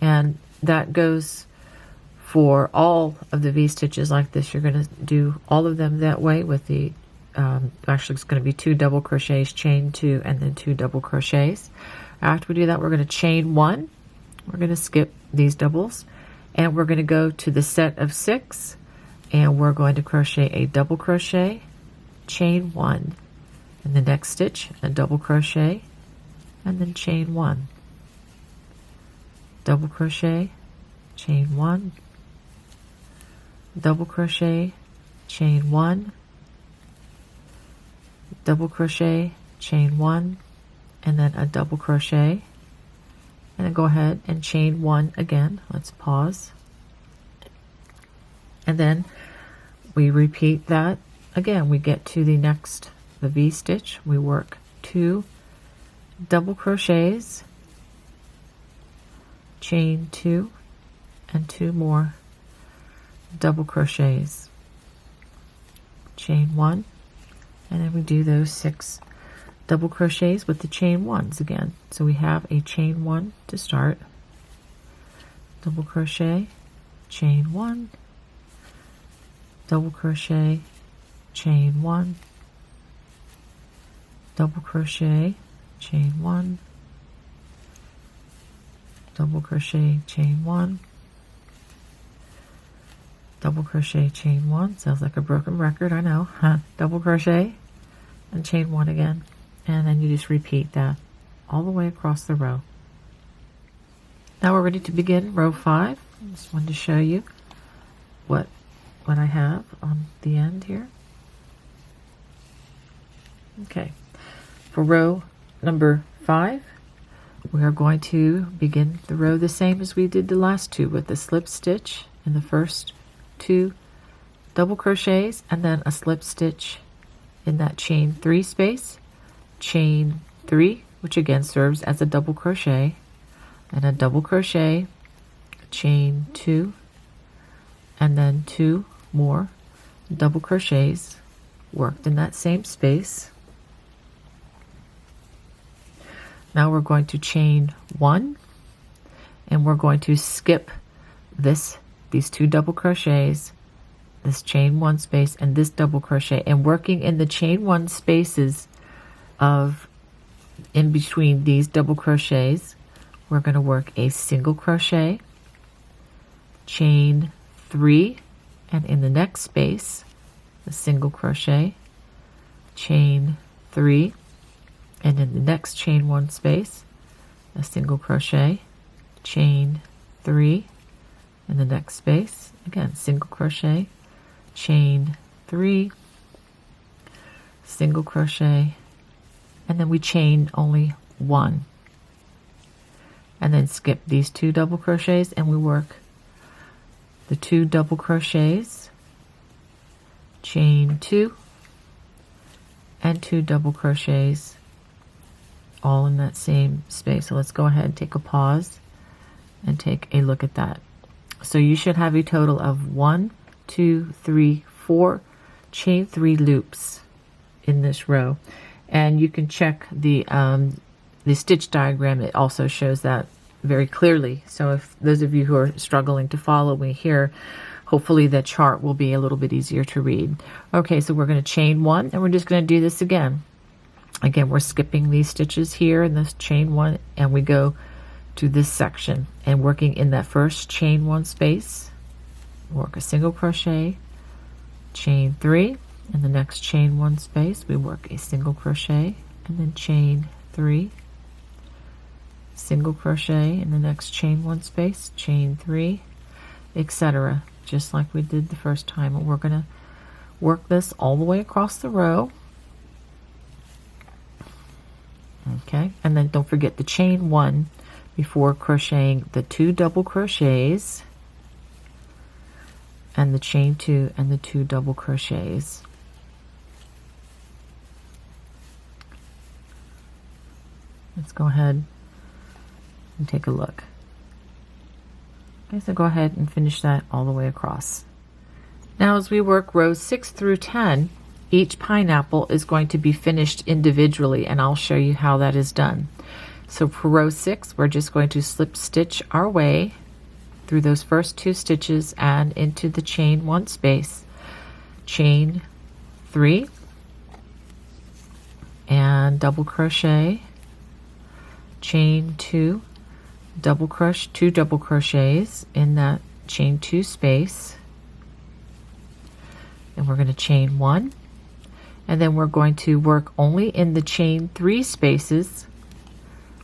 S1: And that goes for all of the V stitches like this. You're going to do all of them that way with the, actually it's going to be 2 double crochets, chain 2, and then 2 double crochets. After we do that, we're going to chain 1. We're going to skip these doubles, and we're going to go to the set of 6, and we're going to crochet a double crochet, chain 1. In the next stitch, a double crochet, and then chain 1. Double crochet, chain 1, double crochet, chain 1, double crochet, chain 1, and then a double crochet, and then go ahead and chain 1 again. Let's pause, and then we repeat that again. We get to the next, the V stitch, we work 2 double crochets, chain 2, and 2 more double crochets, chain 1, and then we do those 6 double crochets with the chain 1s again. So we have a chain 1 to start, double crochet, chain 1, double crochet, chain 1, double crochet, chain 1, double crochet, chain 1, double crochet, chain 1. Sounds like a broken record, I know, huh? Double crochet and chain 1 again, and then you just repeat that all the way across the row. Now we're ready to begin row 5. I just wanted to show you what I have on the end here. Okay, for row number 5, we are going to begin the row the same as we did the last 2, with the slip stitch in the first 2 double crochets, and then a slip stitch in that chain 3 space, chain 3, which again serves as a double crochet, and a double crochet, chain 2, and then 2 more double crochets worked in that same space. Now we're going to chain 1, and we're going to skip these 2 double crochets, this chain 1 space, and this double crochet, and working in the chain 1 spaces of in between these double crochets, we're going to work a single crochet, chain 3, and in the next space, a single crochet, chain 3, and in the next chain 1 space, a single crochet, chain 3, in the next space, again single crochet, chain 3, single crochet, and then we chain only 1, and then skip these 2 double crochets, and we work the 2 double crochets, chain 2, and 2 double crochets, all in that same space. So let's go ahead and take a pause and take a look at that. So you should have a total of 1, 2, 3, 4 chain 3 loops in this row, and you can check the stitch diagram. It also shows that very clearly. So if those of you who are struggling to follow me here, hopefully the chart will be a little bit easier to read. Okay, so we're going to chain 1, and we're just going to do this again. Again, we're skipping these stitches here in this chain 1, and we go to this section, and working in that first chain 1 space, work a single crochet, chain 3, in the next chain 1 space we work a single crochet, and then chain 3, single crochet in the next chain 1 space, chain 3, etc., just like we did the first time. And we're going to work this all the way across the row. Okay, and then don't forget the chain 1 before crocheting the 2 double crochets and the chain 2 and the 2 double crochets. Let's go ahead and take a look. Okay, so go ahead and finish that all the way across. Now as we work rows 6 through 10, each pineapple is going to be finished individually, and I'll show you how that is done. So for row 6, we're just going to slip stitch our way through those first 2 stitches and into the chain 1 space, chain 3, and double crochet, chain 2, double crochet, 2 double crochets in that chain 2 space, and we're going to chain 1, and then we're going to work only in the chain 3 spaces.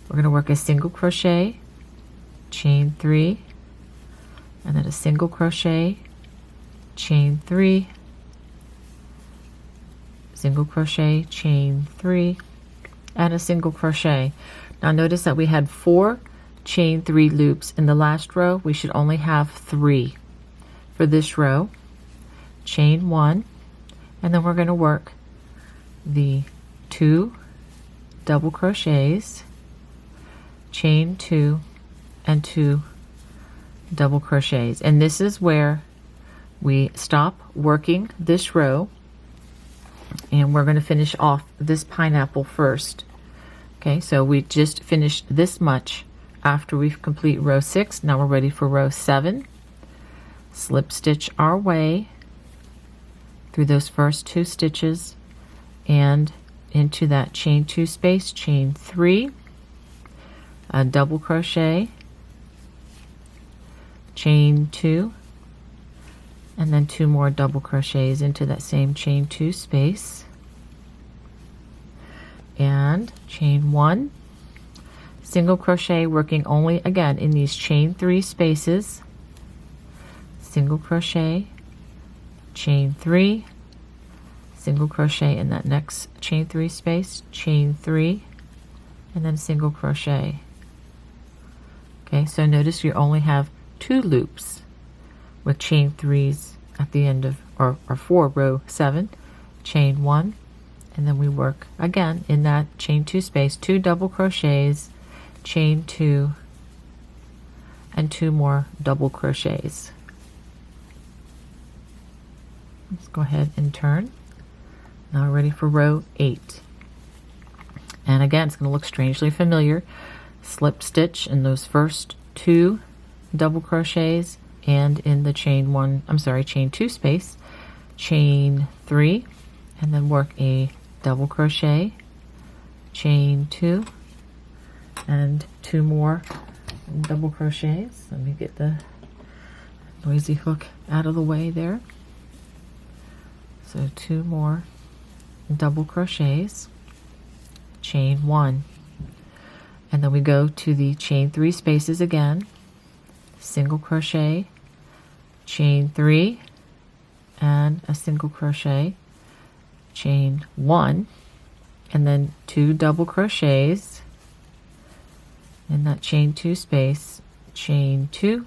S1: We're going to work a single crochet, chain 3, and then a single crochet, chain 3, single crochet, chain 3, and a single crochet. Now notice that we had 4 chain 3 loops in the last row. We should only have 3 for this row. Chain 1, and then we're going to work the 2 double crochets, chain 2, and 2 double crochets. And this is where we stop working this row, and we're going to finish off this pineapple first. Okay, so we just finished this much after we complete row 6. Now we're ready for row 7. Slip stitch our way through those first 2 stitches and into that chain 2 space, chain 3, a double crochet, chain 2, and then 2 more double crochets into that same chain 2 space, and chain 1, single crochet, working only again in these chain 3 spaces, single crochet, chain 3, single crochet in that next chain 3 space, chain 3, and then single crochet. Okay, so notice you only have 2 loops with chain 3s at the end of, or for row 7, chain 1, and then we work again in that chain 2 space, 2 double crochets, chain 2, and 2 more double crochets. Let's go ahead and turn. Now we're ready for row 8. And again, it's going to look strangely familiar. Slip stitch in those first 2 double crochets and in the chain 2 space, chain 3, and then work a double crochet, chain 2, and 2 more double crochets. Let me get the noisy hook out of the way there. So 2 more double crochets, chain 1, and then we go to the chain 3 spaces again, single crochet, chain 3, and a single crochet, chain 1, and then 2 double crochets in that chain 2 space, chain 2,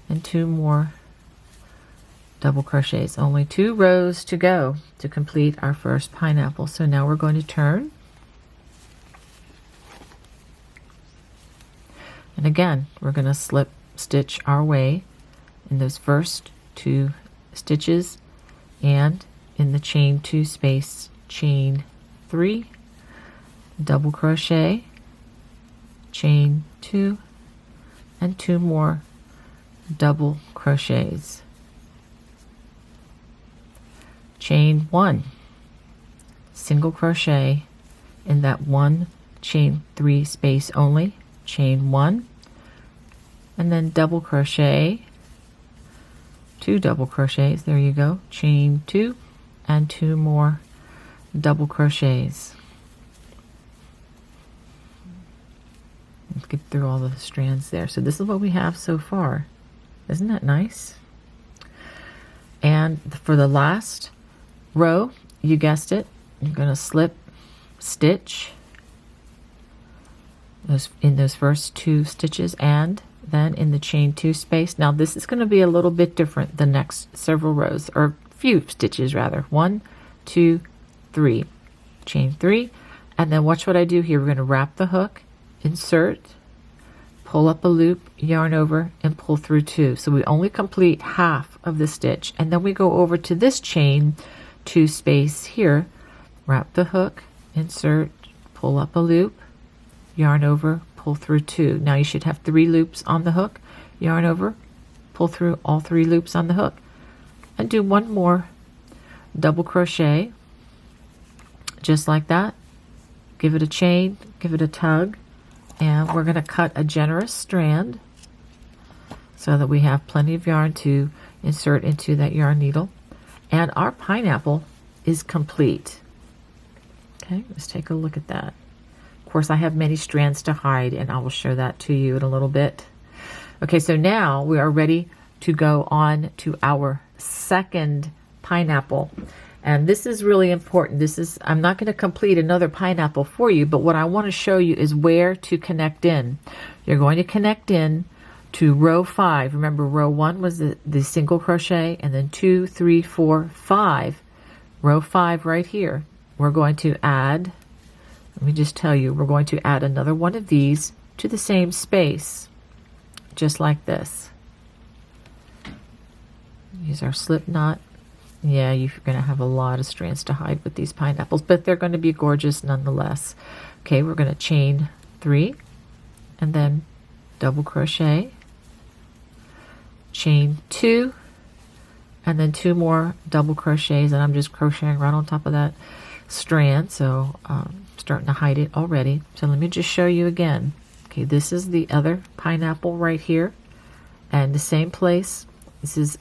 S1: and 2 more double crochets. Only 2 rows to go to complete our first pineapple. So now we're going to turn, and again we're going to slip stitch our way in those first 2 stitches, and in the chain 2 space, chain 3, double crochet, chain 2, and 2 more double crochets, chain 1, single crochet in that 1 chain 3 space only, chain 1, and then double crochet, 2 double crochets, there you go, chain 2, and 2 more double crochets. Let's get through all the strands there. So this is what we have so far. Isn't that nice? And for the last row, you guessed it, you're going to slip stitch in those first 2 stitches, and then in the chain 2 space. Now this is going to be a little bit different the next several rows, or few stitches rather. 1, 2, 3, chain 3, and then watch what I do here. We're going to wrap the hook, insert, pull up a loop, yarn over, and pull through 2. So we only complete half of the stitch, and then we go over to this chain 2 space here, wrap the hook, insert, pull up a loop, yarn over, pull through 2. Now you should have 3 loops on the hook, yarn over, pull through all 3 loops on the hook, and do 1 more double crochet just like that. Give it a chain, give it a tug, and we're going to cut a generous strand so that we have plenty of yarn to insert into that yarn needle, and our pineapple is complete. Okay, let's take a look at that. Of course, I have many strands to hide, and I will show that to you in a little bit. Okay, so now we are ready to go on to our second pineapple. And this is really important. I'm not going to complete another pineapple for you, but what I want to show you is where to connect in. You're going to connect in to row 5. Remember, row 1 was the single crochet, and then 2, 3, 4, 5. Row 5 right here. We're going to add, let me just tell you, we're going to add another one of these to the same space, just like this. Use our slip knot. Yeah, you're going to have a lot of strands to hide with these pineapples, but they're going to be gorgeous nonetheless. Okay, we're going to chain 3, and then double crochet, chain 2, and then 2 more double crochets, and I'm just crocheting right on top of that strand, so starting to hide it already. So let me just show you again. Okay, this is the other pineapple right here, and the same place. This is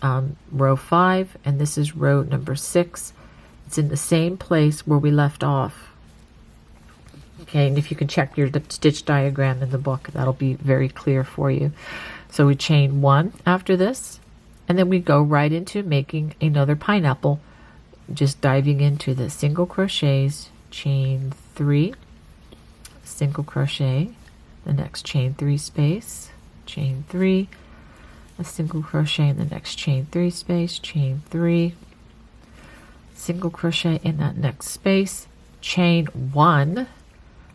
S1: row 5, and this is row number 6. It's in the same place where we left off. Okay, and if you can check your stitch diagram in the book, that'll be very clear for you. So we chain 1 after this, and then we go right into making another pineapple, just diving into the single crochets, chain 3, single crochet, the next chain 3 space, chain 3, a single crochet in the next chain 3 space, chain 3, single crochet in that next space, chain 1,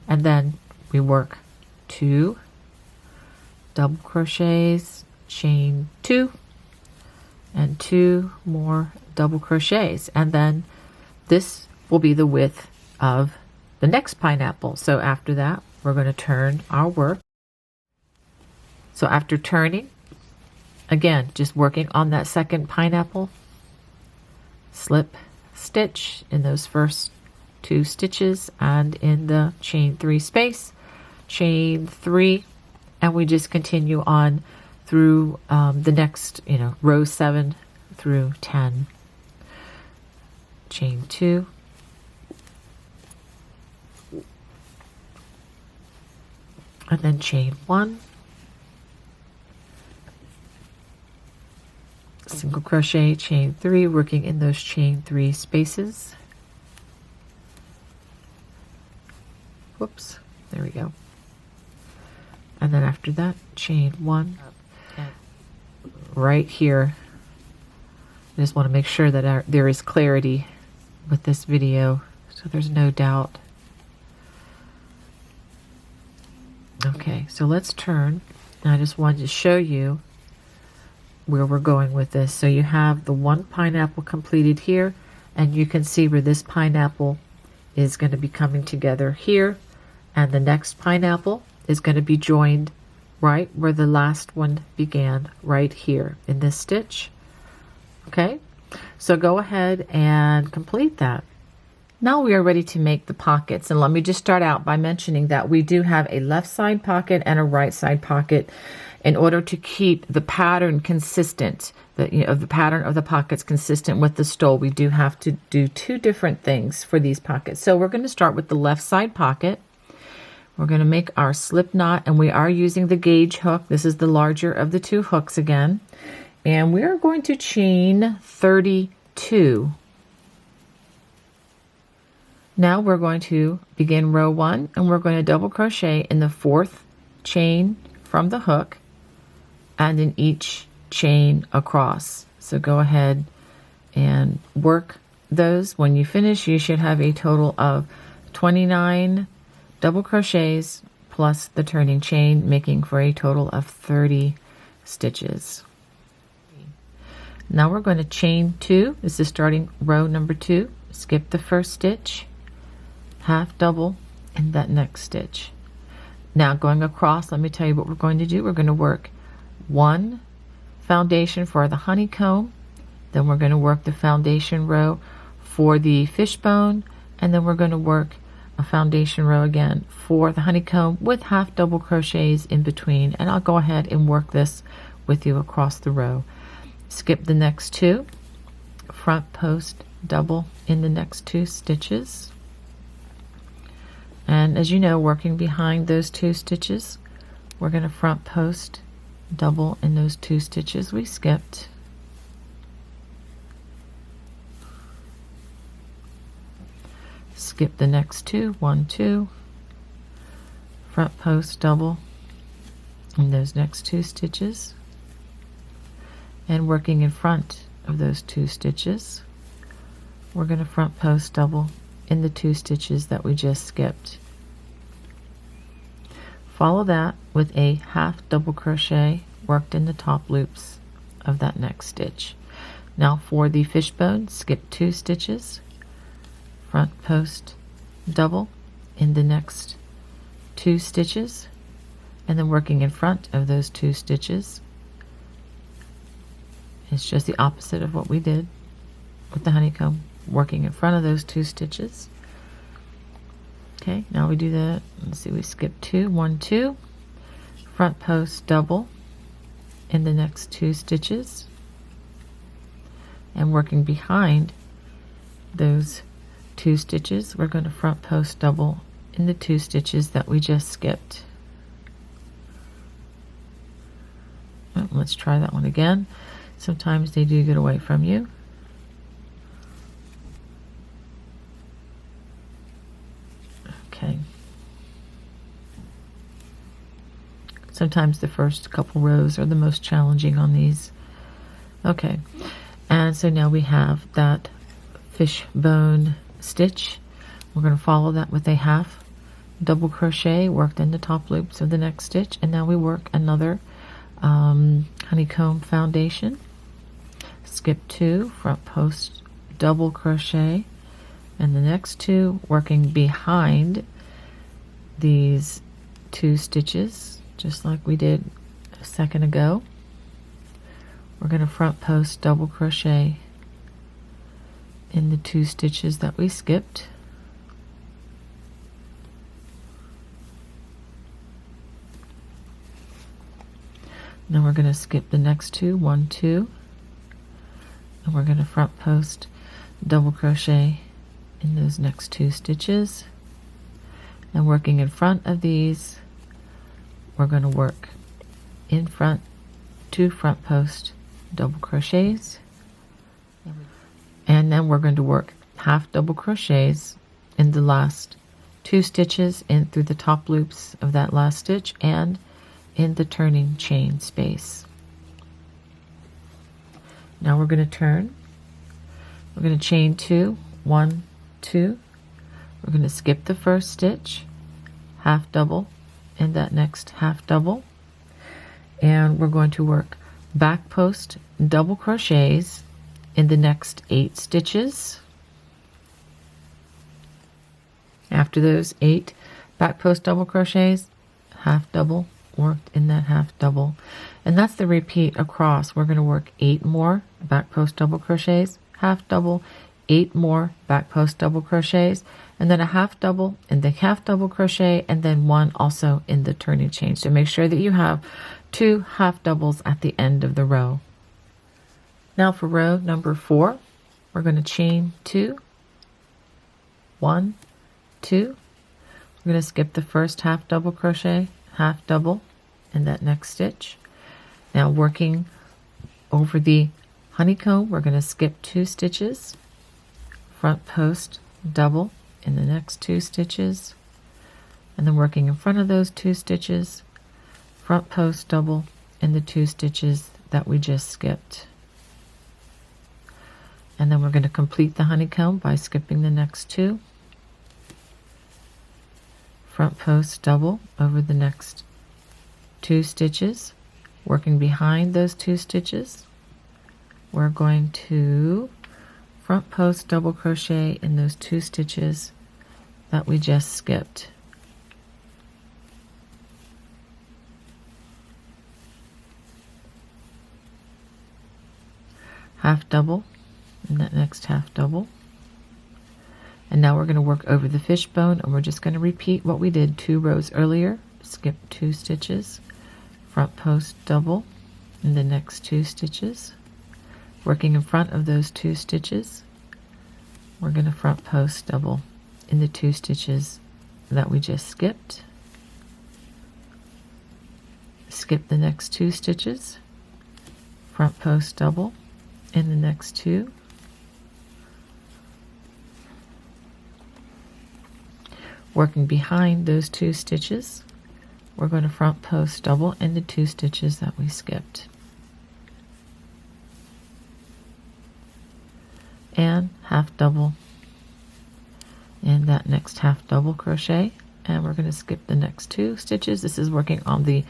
S1: and then we work 2 double crochets, chain 2, and 2 more double crochets, and then this will be the width of the next pineapple. So after that, we're going to turn our work. So after turning, again, just working on that second pineapple, slip stitch in those first 2 stitches and in the chain 3 space, chain 3, and we just continue on through the next, row 7 through 10. Chain 2, and then chain 1, single crochet, chain 3, working in those chain 3 spaces, Whoops, there we go. And then after that, chain 1 right here. I just want to make sure that there is clarity with this video, so there's no doubt. Okay, so let's turn. And I just wanted to show you where we're going with this. So you have the one pineapple completed here, and you can see where this pineapple is going to be coming together here, and the next pineapple is going to be joined right where the last one began, right here in this stitch. Okay, so go ahead and complete that. Now we are ready to make the pockets, and let me just start out by mentioning that we do have a left side pocket and a right side pocket. In order to keep the pattern consistent, the pattern of the pockets consistent with the stole, we do have to do two different things for these pockets. So we're going to start with the left side pocket. We're going to make our slip knot, and we are using the gauge hook. This is the larger of the two hooks again. And we are going to chain 32. Now we're going to begin row 1, and we're going to double crochet in the 4th chain from the hook and in each chain across. So go ahead and work those. When you finish, you should have a total of 29 double crochets plus the turning chain, making for a total of 30 stitches. Now we're going to chain 2. This is starting row number 2. Skip the first stitch, half double in that next stitch. Now going across, let me tell you what we're going to do. We're going to work 1 foundation for the honeycomb, then we're going to work the foundation row for the fishbone, and then we're going to work a foundation row again for the honeycomb with half double crochets in between. And I'll go ahead and work this with you across the row. Skip the next 2, front post double in the next 2 stitches, and as you know, working behind those 2 stitches, we're going to front post double in those 2 stitches we skipped. Skip the next 2, 1, 2, front post double in those next 2 stitches, and working in front of those 2 stitches, we're going to front post double in the 2 stitches that we just skipped. Follow that with a half double crochet worked in the top loops of that next stitch. Now for the fishbone, skip 2 stitches, front post double in the next 2 stitches, and then working in front of those 2 stitches. It's just the opposite of what we did with the honeycomb, working in front of those 2 stitches. Okay, now we do that. Let's see, we skip 2, 1, 2, front post double in the next 2 stitches, and working behind those 2 stitches, we're going to front post double in the 2 stitches that we just skipped. Let's try that one again. Sometimes they do get away from you. Okay. Sometimes the first couple rows are the most challenging on these. Okay, and so now we have that fishbone stitch. We're going to follow that with a half double crochet worked in the top loops of the next stitch, and now we work another honeycomb foundation. Skip 2, front post double crochet, and the next 2 working behind these 2 stitches, just like we did a second ago. We're going to front post double crochet in the 2 stitches that we skipped. Now we're going to skip the next 2, 1, 2, and we're going to front post double crochet in those next 2 stitches, and working in front of these, we're going to work in front 2 front post double crochets, and then we're going to work half double crochets in the last 2 stitches in through the top loops of that last stitch and in the turning chain space. Now we're going to turn. We're going to chain 2, 1, 2. We're going to skip the first stitch, half double in that next half double, and we're going to work back post double crochets in the next 8 stitches. After those 8 back post double crochets, half double worked in that half double, and that's the repeat across. We're going to work 8 more back post double crochets, half double, 8 more back post double crochets, and then a half double in the half double crochet, and then 1 also in the turning chain. So make sure that you have 2 half doubles at the end of the row. Now for row number 4, we're going to chain 2, 1, 2. We're going to skip the first half double crochet, half double in that next stitch. Now working over the honeycomb, we're going to skip 2 stitches, front post double in the next 2 stitches, and then working in front of those 2 stitches, front post double in the 2 stitches that we just skipped. And then we're going to complete the honeycomb by skipping the next 2, front post double over the next 2 stitches, working behind those 2 stitches. We're going to front post double crochet in those 2 stitches that we just skipped. Half double in that next half double. And now we're going to work over the fishbone, and we're just going to repeat what we did 2 rows earlier. Skip 2 stitches, front post double in the next 2 stitches. Working in front of those 2 stitches, we're going to front post double in the 2 stitches that we just skipped. Skip the next 2 stitches, front post double in the next 2. Working behind those 2 stitches, we're going to front post double in the 2 stitches that we skipped. And half double in that next half double crochet, and we're going to skip the next 2 stitches. This is working on the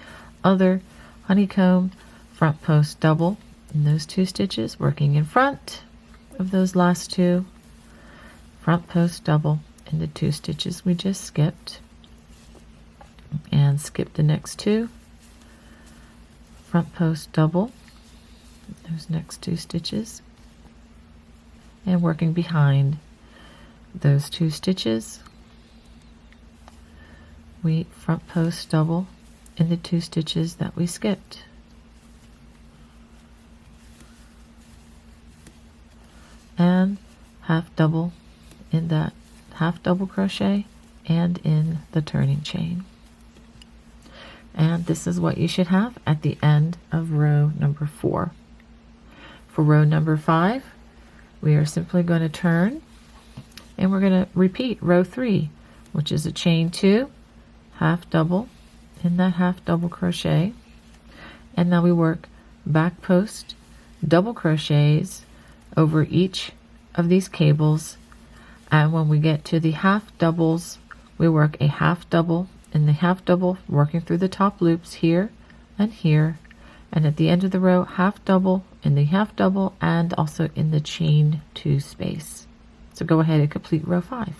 S1: other honeycomb, front post double in those 2 stitches, working in front of those last 2, front post double in the 2 stitches we just skipped, and skip the next 2, front post double those next 2 stitches, and working behind those 2 stitches, we front post double in the 2 stitches that we skipped. And half double in that half double crochet and in the turning chain. And this is what you should have at the end of row number 4. For row number 5, we are simply going to turn, and we're going to repeat row 3, which is a chain 2, half double in that half double crochet, and now we work back post double crochets over each of these cables, and when we get to the half doubles, we work a half double in the half double, working through the top loops here and here, and at the end of the row, half double in the half double and also in the chain 2 space. So go ahead and complete row 5.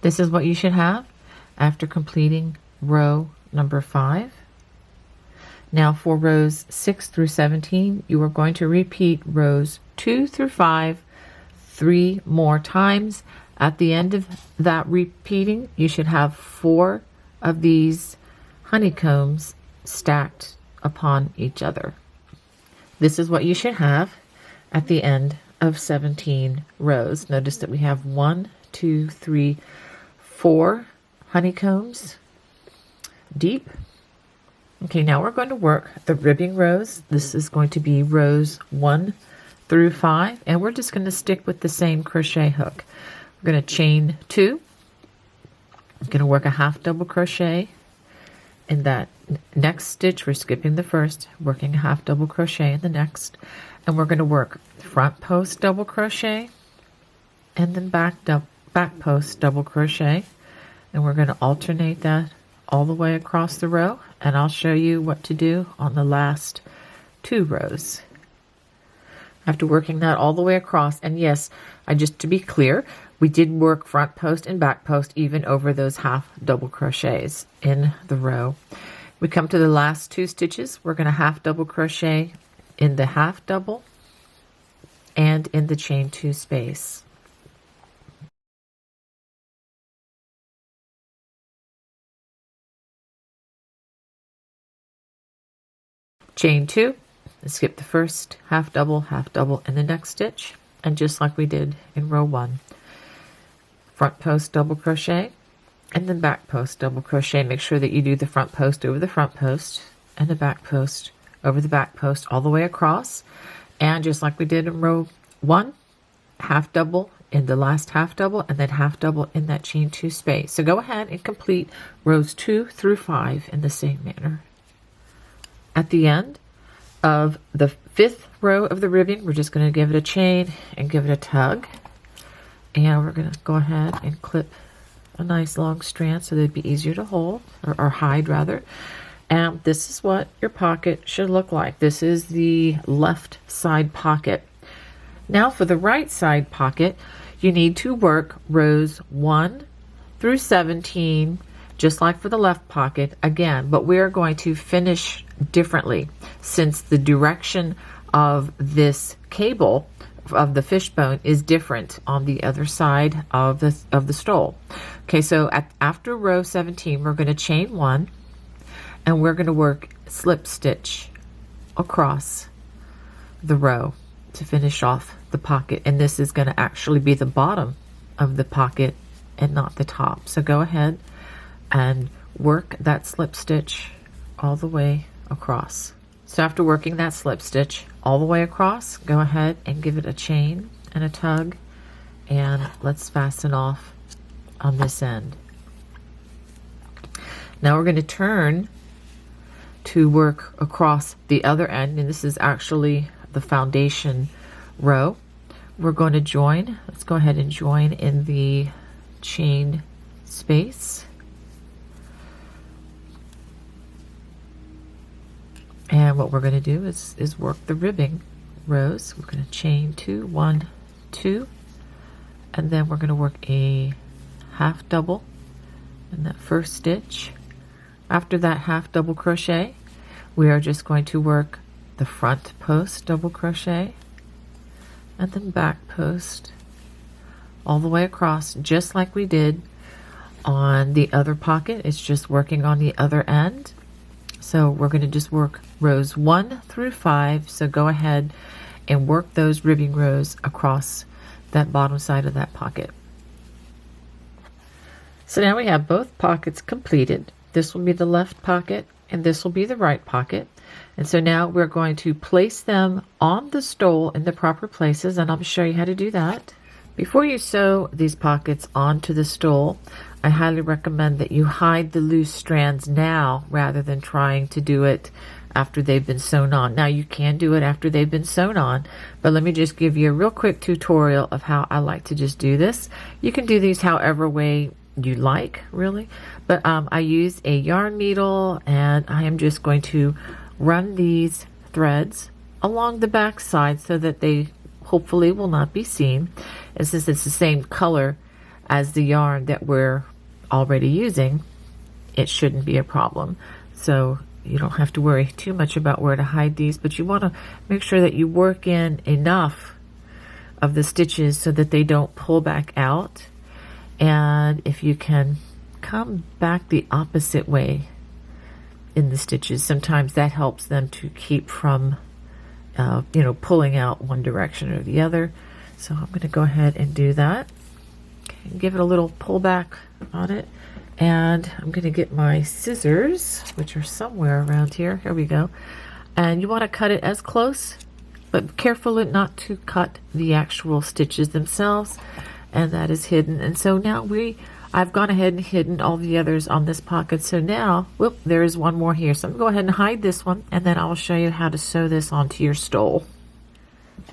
S1: This is what you should have after completing row number 5. Now for rows 6 through 17, you are going to repeat rows 2 through 5 3 more times. At the end of that repeating, you should have 4 of these honeycombs stacked upon each other. This is what you should have at the end of 17 rows. Notice that we have 1, 2, 3, 4 honeycombs deep. Okay, now we're going to work the ribbing rows. This is going to be rows 1 through 5, and we're just going to stick with the same crochet hook. We're going to chain 2, I'm going to work a half double crochet in that next stitch. We're skipping the first, working a half double crochet in the next, and we're going to work front post double crochet and then back post double crochet, and we're going to alternate that all the way across the row, and I'll show you what to do on the last 2 rows. After working that all the way across, and yes, just to be clear, we did work front post and back post even over those half double crochets in the row. We come to the last 2 stitches. We're going to half double crochet in the half double and in the chain 2 space. Chain 2, skip the first half double in the next stitch, and just like we did in row 1, front post double crochet and then back post double crochet. Make sure that you do the front post over the front post and the back post over the back post all the way across, and just like we did in row 1, half double in the last half double and then half double in that chain 2 space. So go ahead and complete rows 2 through 5 in the same manner. At the end of the 5th row of the ribbing, we're just going to give it a chain and give it a tug, and we're going to go ahead and clip a nice long strand so that it'd be easier to hold, or hide rather. And this is what your pocket should look like. This is the left side pocket. Now for the right side pocket, you need to work rows 1 through 17 just like for the left pocket again, but we are going to finish differently since the direction of this cable of the fishbone is different on the other side of the stole. Okay, so after row 17, we're going to chain 1 and we're going to work slip stitch across the row to finish off the pocket, and this is going to actually be the bottom of the pocket and not the top. So go ahead and work that slip stitch all the way across. So after working that slip stitch all the way across, go ahead and give it a chain and a tug, and let's fasten off on this end. Now we're going to turn to work across the other end, and this is actually the foundation row. We're going to join. Let's go ahead and join in the chain space. And what we're going to do is work the ribbing rows. We're going to chain 2, 1, 2, and then we're going to work a half double in that first stitch. After that half double crochet, we are just going to work the front post double crochet and then back post all the way across, just like we did on the other pocket. It's just working on the other end. So we're going to just work rows 1 through 5. So go ahead and work those ribbing rows across that bottom side of that pocket. So now we have both pockets completed. This will be the left pocket and this will be the right pocket. And so now we're going to place them on the stole in the proper places, and I'll show you how to do that. Before you sew these pockets onto the stole, I highly recommend that you hide the loose strands now rather than trying to do it after they've been sewn on. Now you can do it after they've been sewn on, but let me just give you a real quick tutorial of how I like to just do this. You can do these however way you like, really, but I use a yarn needle, and I am just going to run these threads along the back side so that they hopefully will not be seen. And since it's the same color as the yarn that we're already using, it shouldn't be a problem. So you don't have to worry too much about where to hide these, but you want to make sure that you work in enough of the stitches so that they don't pull back out. And if you can come back the opposite way in the stitches, sometimes that helps them to keep from pulling out one direction or the other. So I'm going to go ahead and do that. Okay, give it a little pull back on it, and I'm going to get my scissors, which are somewhere around here. Here we go. And you want to cut it as close, but careful not to cut the actual stitches themselves, and that is hidden. And so now we I've gone ahead and hidden all the others on this pocket. So now, whoop, there is one more here. So I'm going to go ahead and hide this one, and then I'll show you how to sew this onto your stole.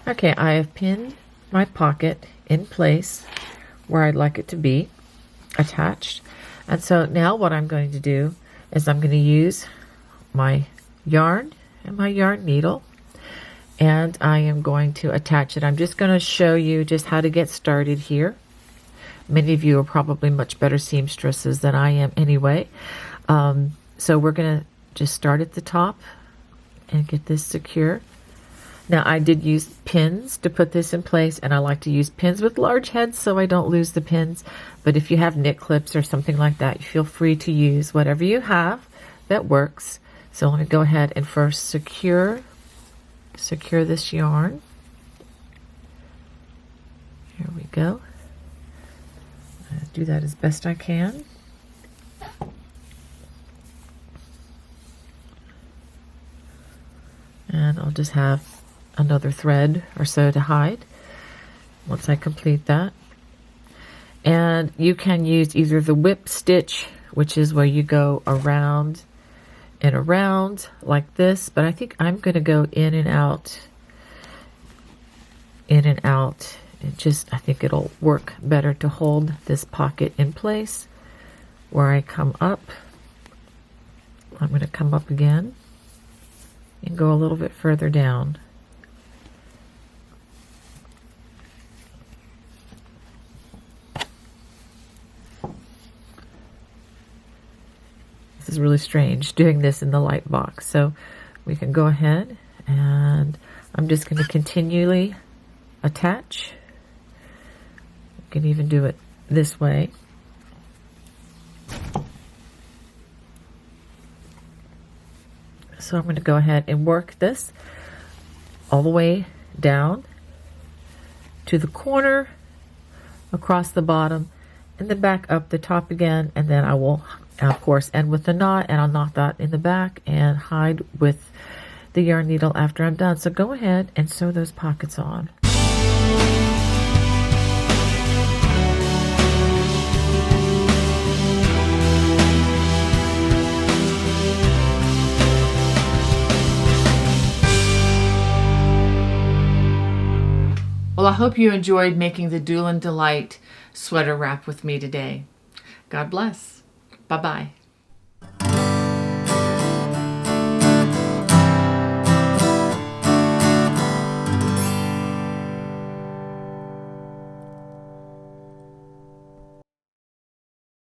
S1: Okay, I have pinned my pocket in place where I'd like it to be attached. And so now what I'm going to do is I'm going to use my yarn and my yarn needle, and I am going to attach it. I'm just going to show you just how to get started here. Many of you are probably much better seamstresses than I am anyway. So we're going to just start at the top and get this secure. Now I did use pins to put this in place, and I like to use pins with large heads so I don't lose the pins. But if you have knit clips or something like that, you feel free to use whatever you have that works. So let me go ahead and first secure this yarn. Here we go. I'll do that as best I can. And I'll just have another thread or so to hide once I complete that. And you can use either the whip stitch, which is where you go around and around like this, but I think I'm going to go in and out, in and out. I think it'll work better to hold this pocket in place. Where I come up, I'm going to come up again and go a little bit further down. This is really strange doing this in the light box. So we can go ahead, and I'm just going to continually attach. You can even do it this way. So I'm going to go ahead and work this all the way down to the corner, across the bottom, and then back up the top again, and then I will of course end with the knot, and I'll knot that in the back and hide with the yarn needle after I'm done. So go ahead and sew those pockets on.
S2: Well, I hope you enjoyed making the Doolin Delight sweater wrap with me today. God bless. Bye-bye.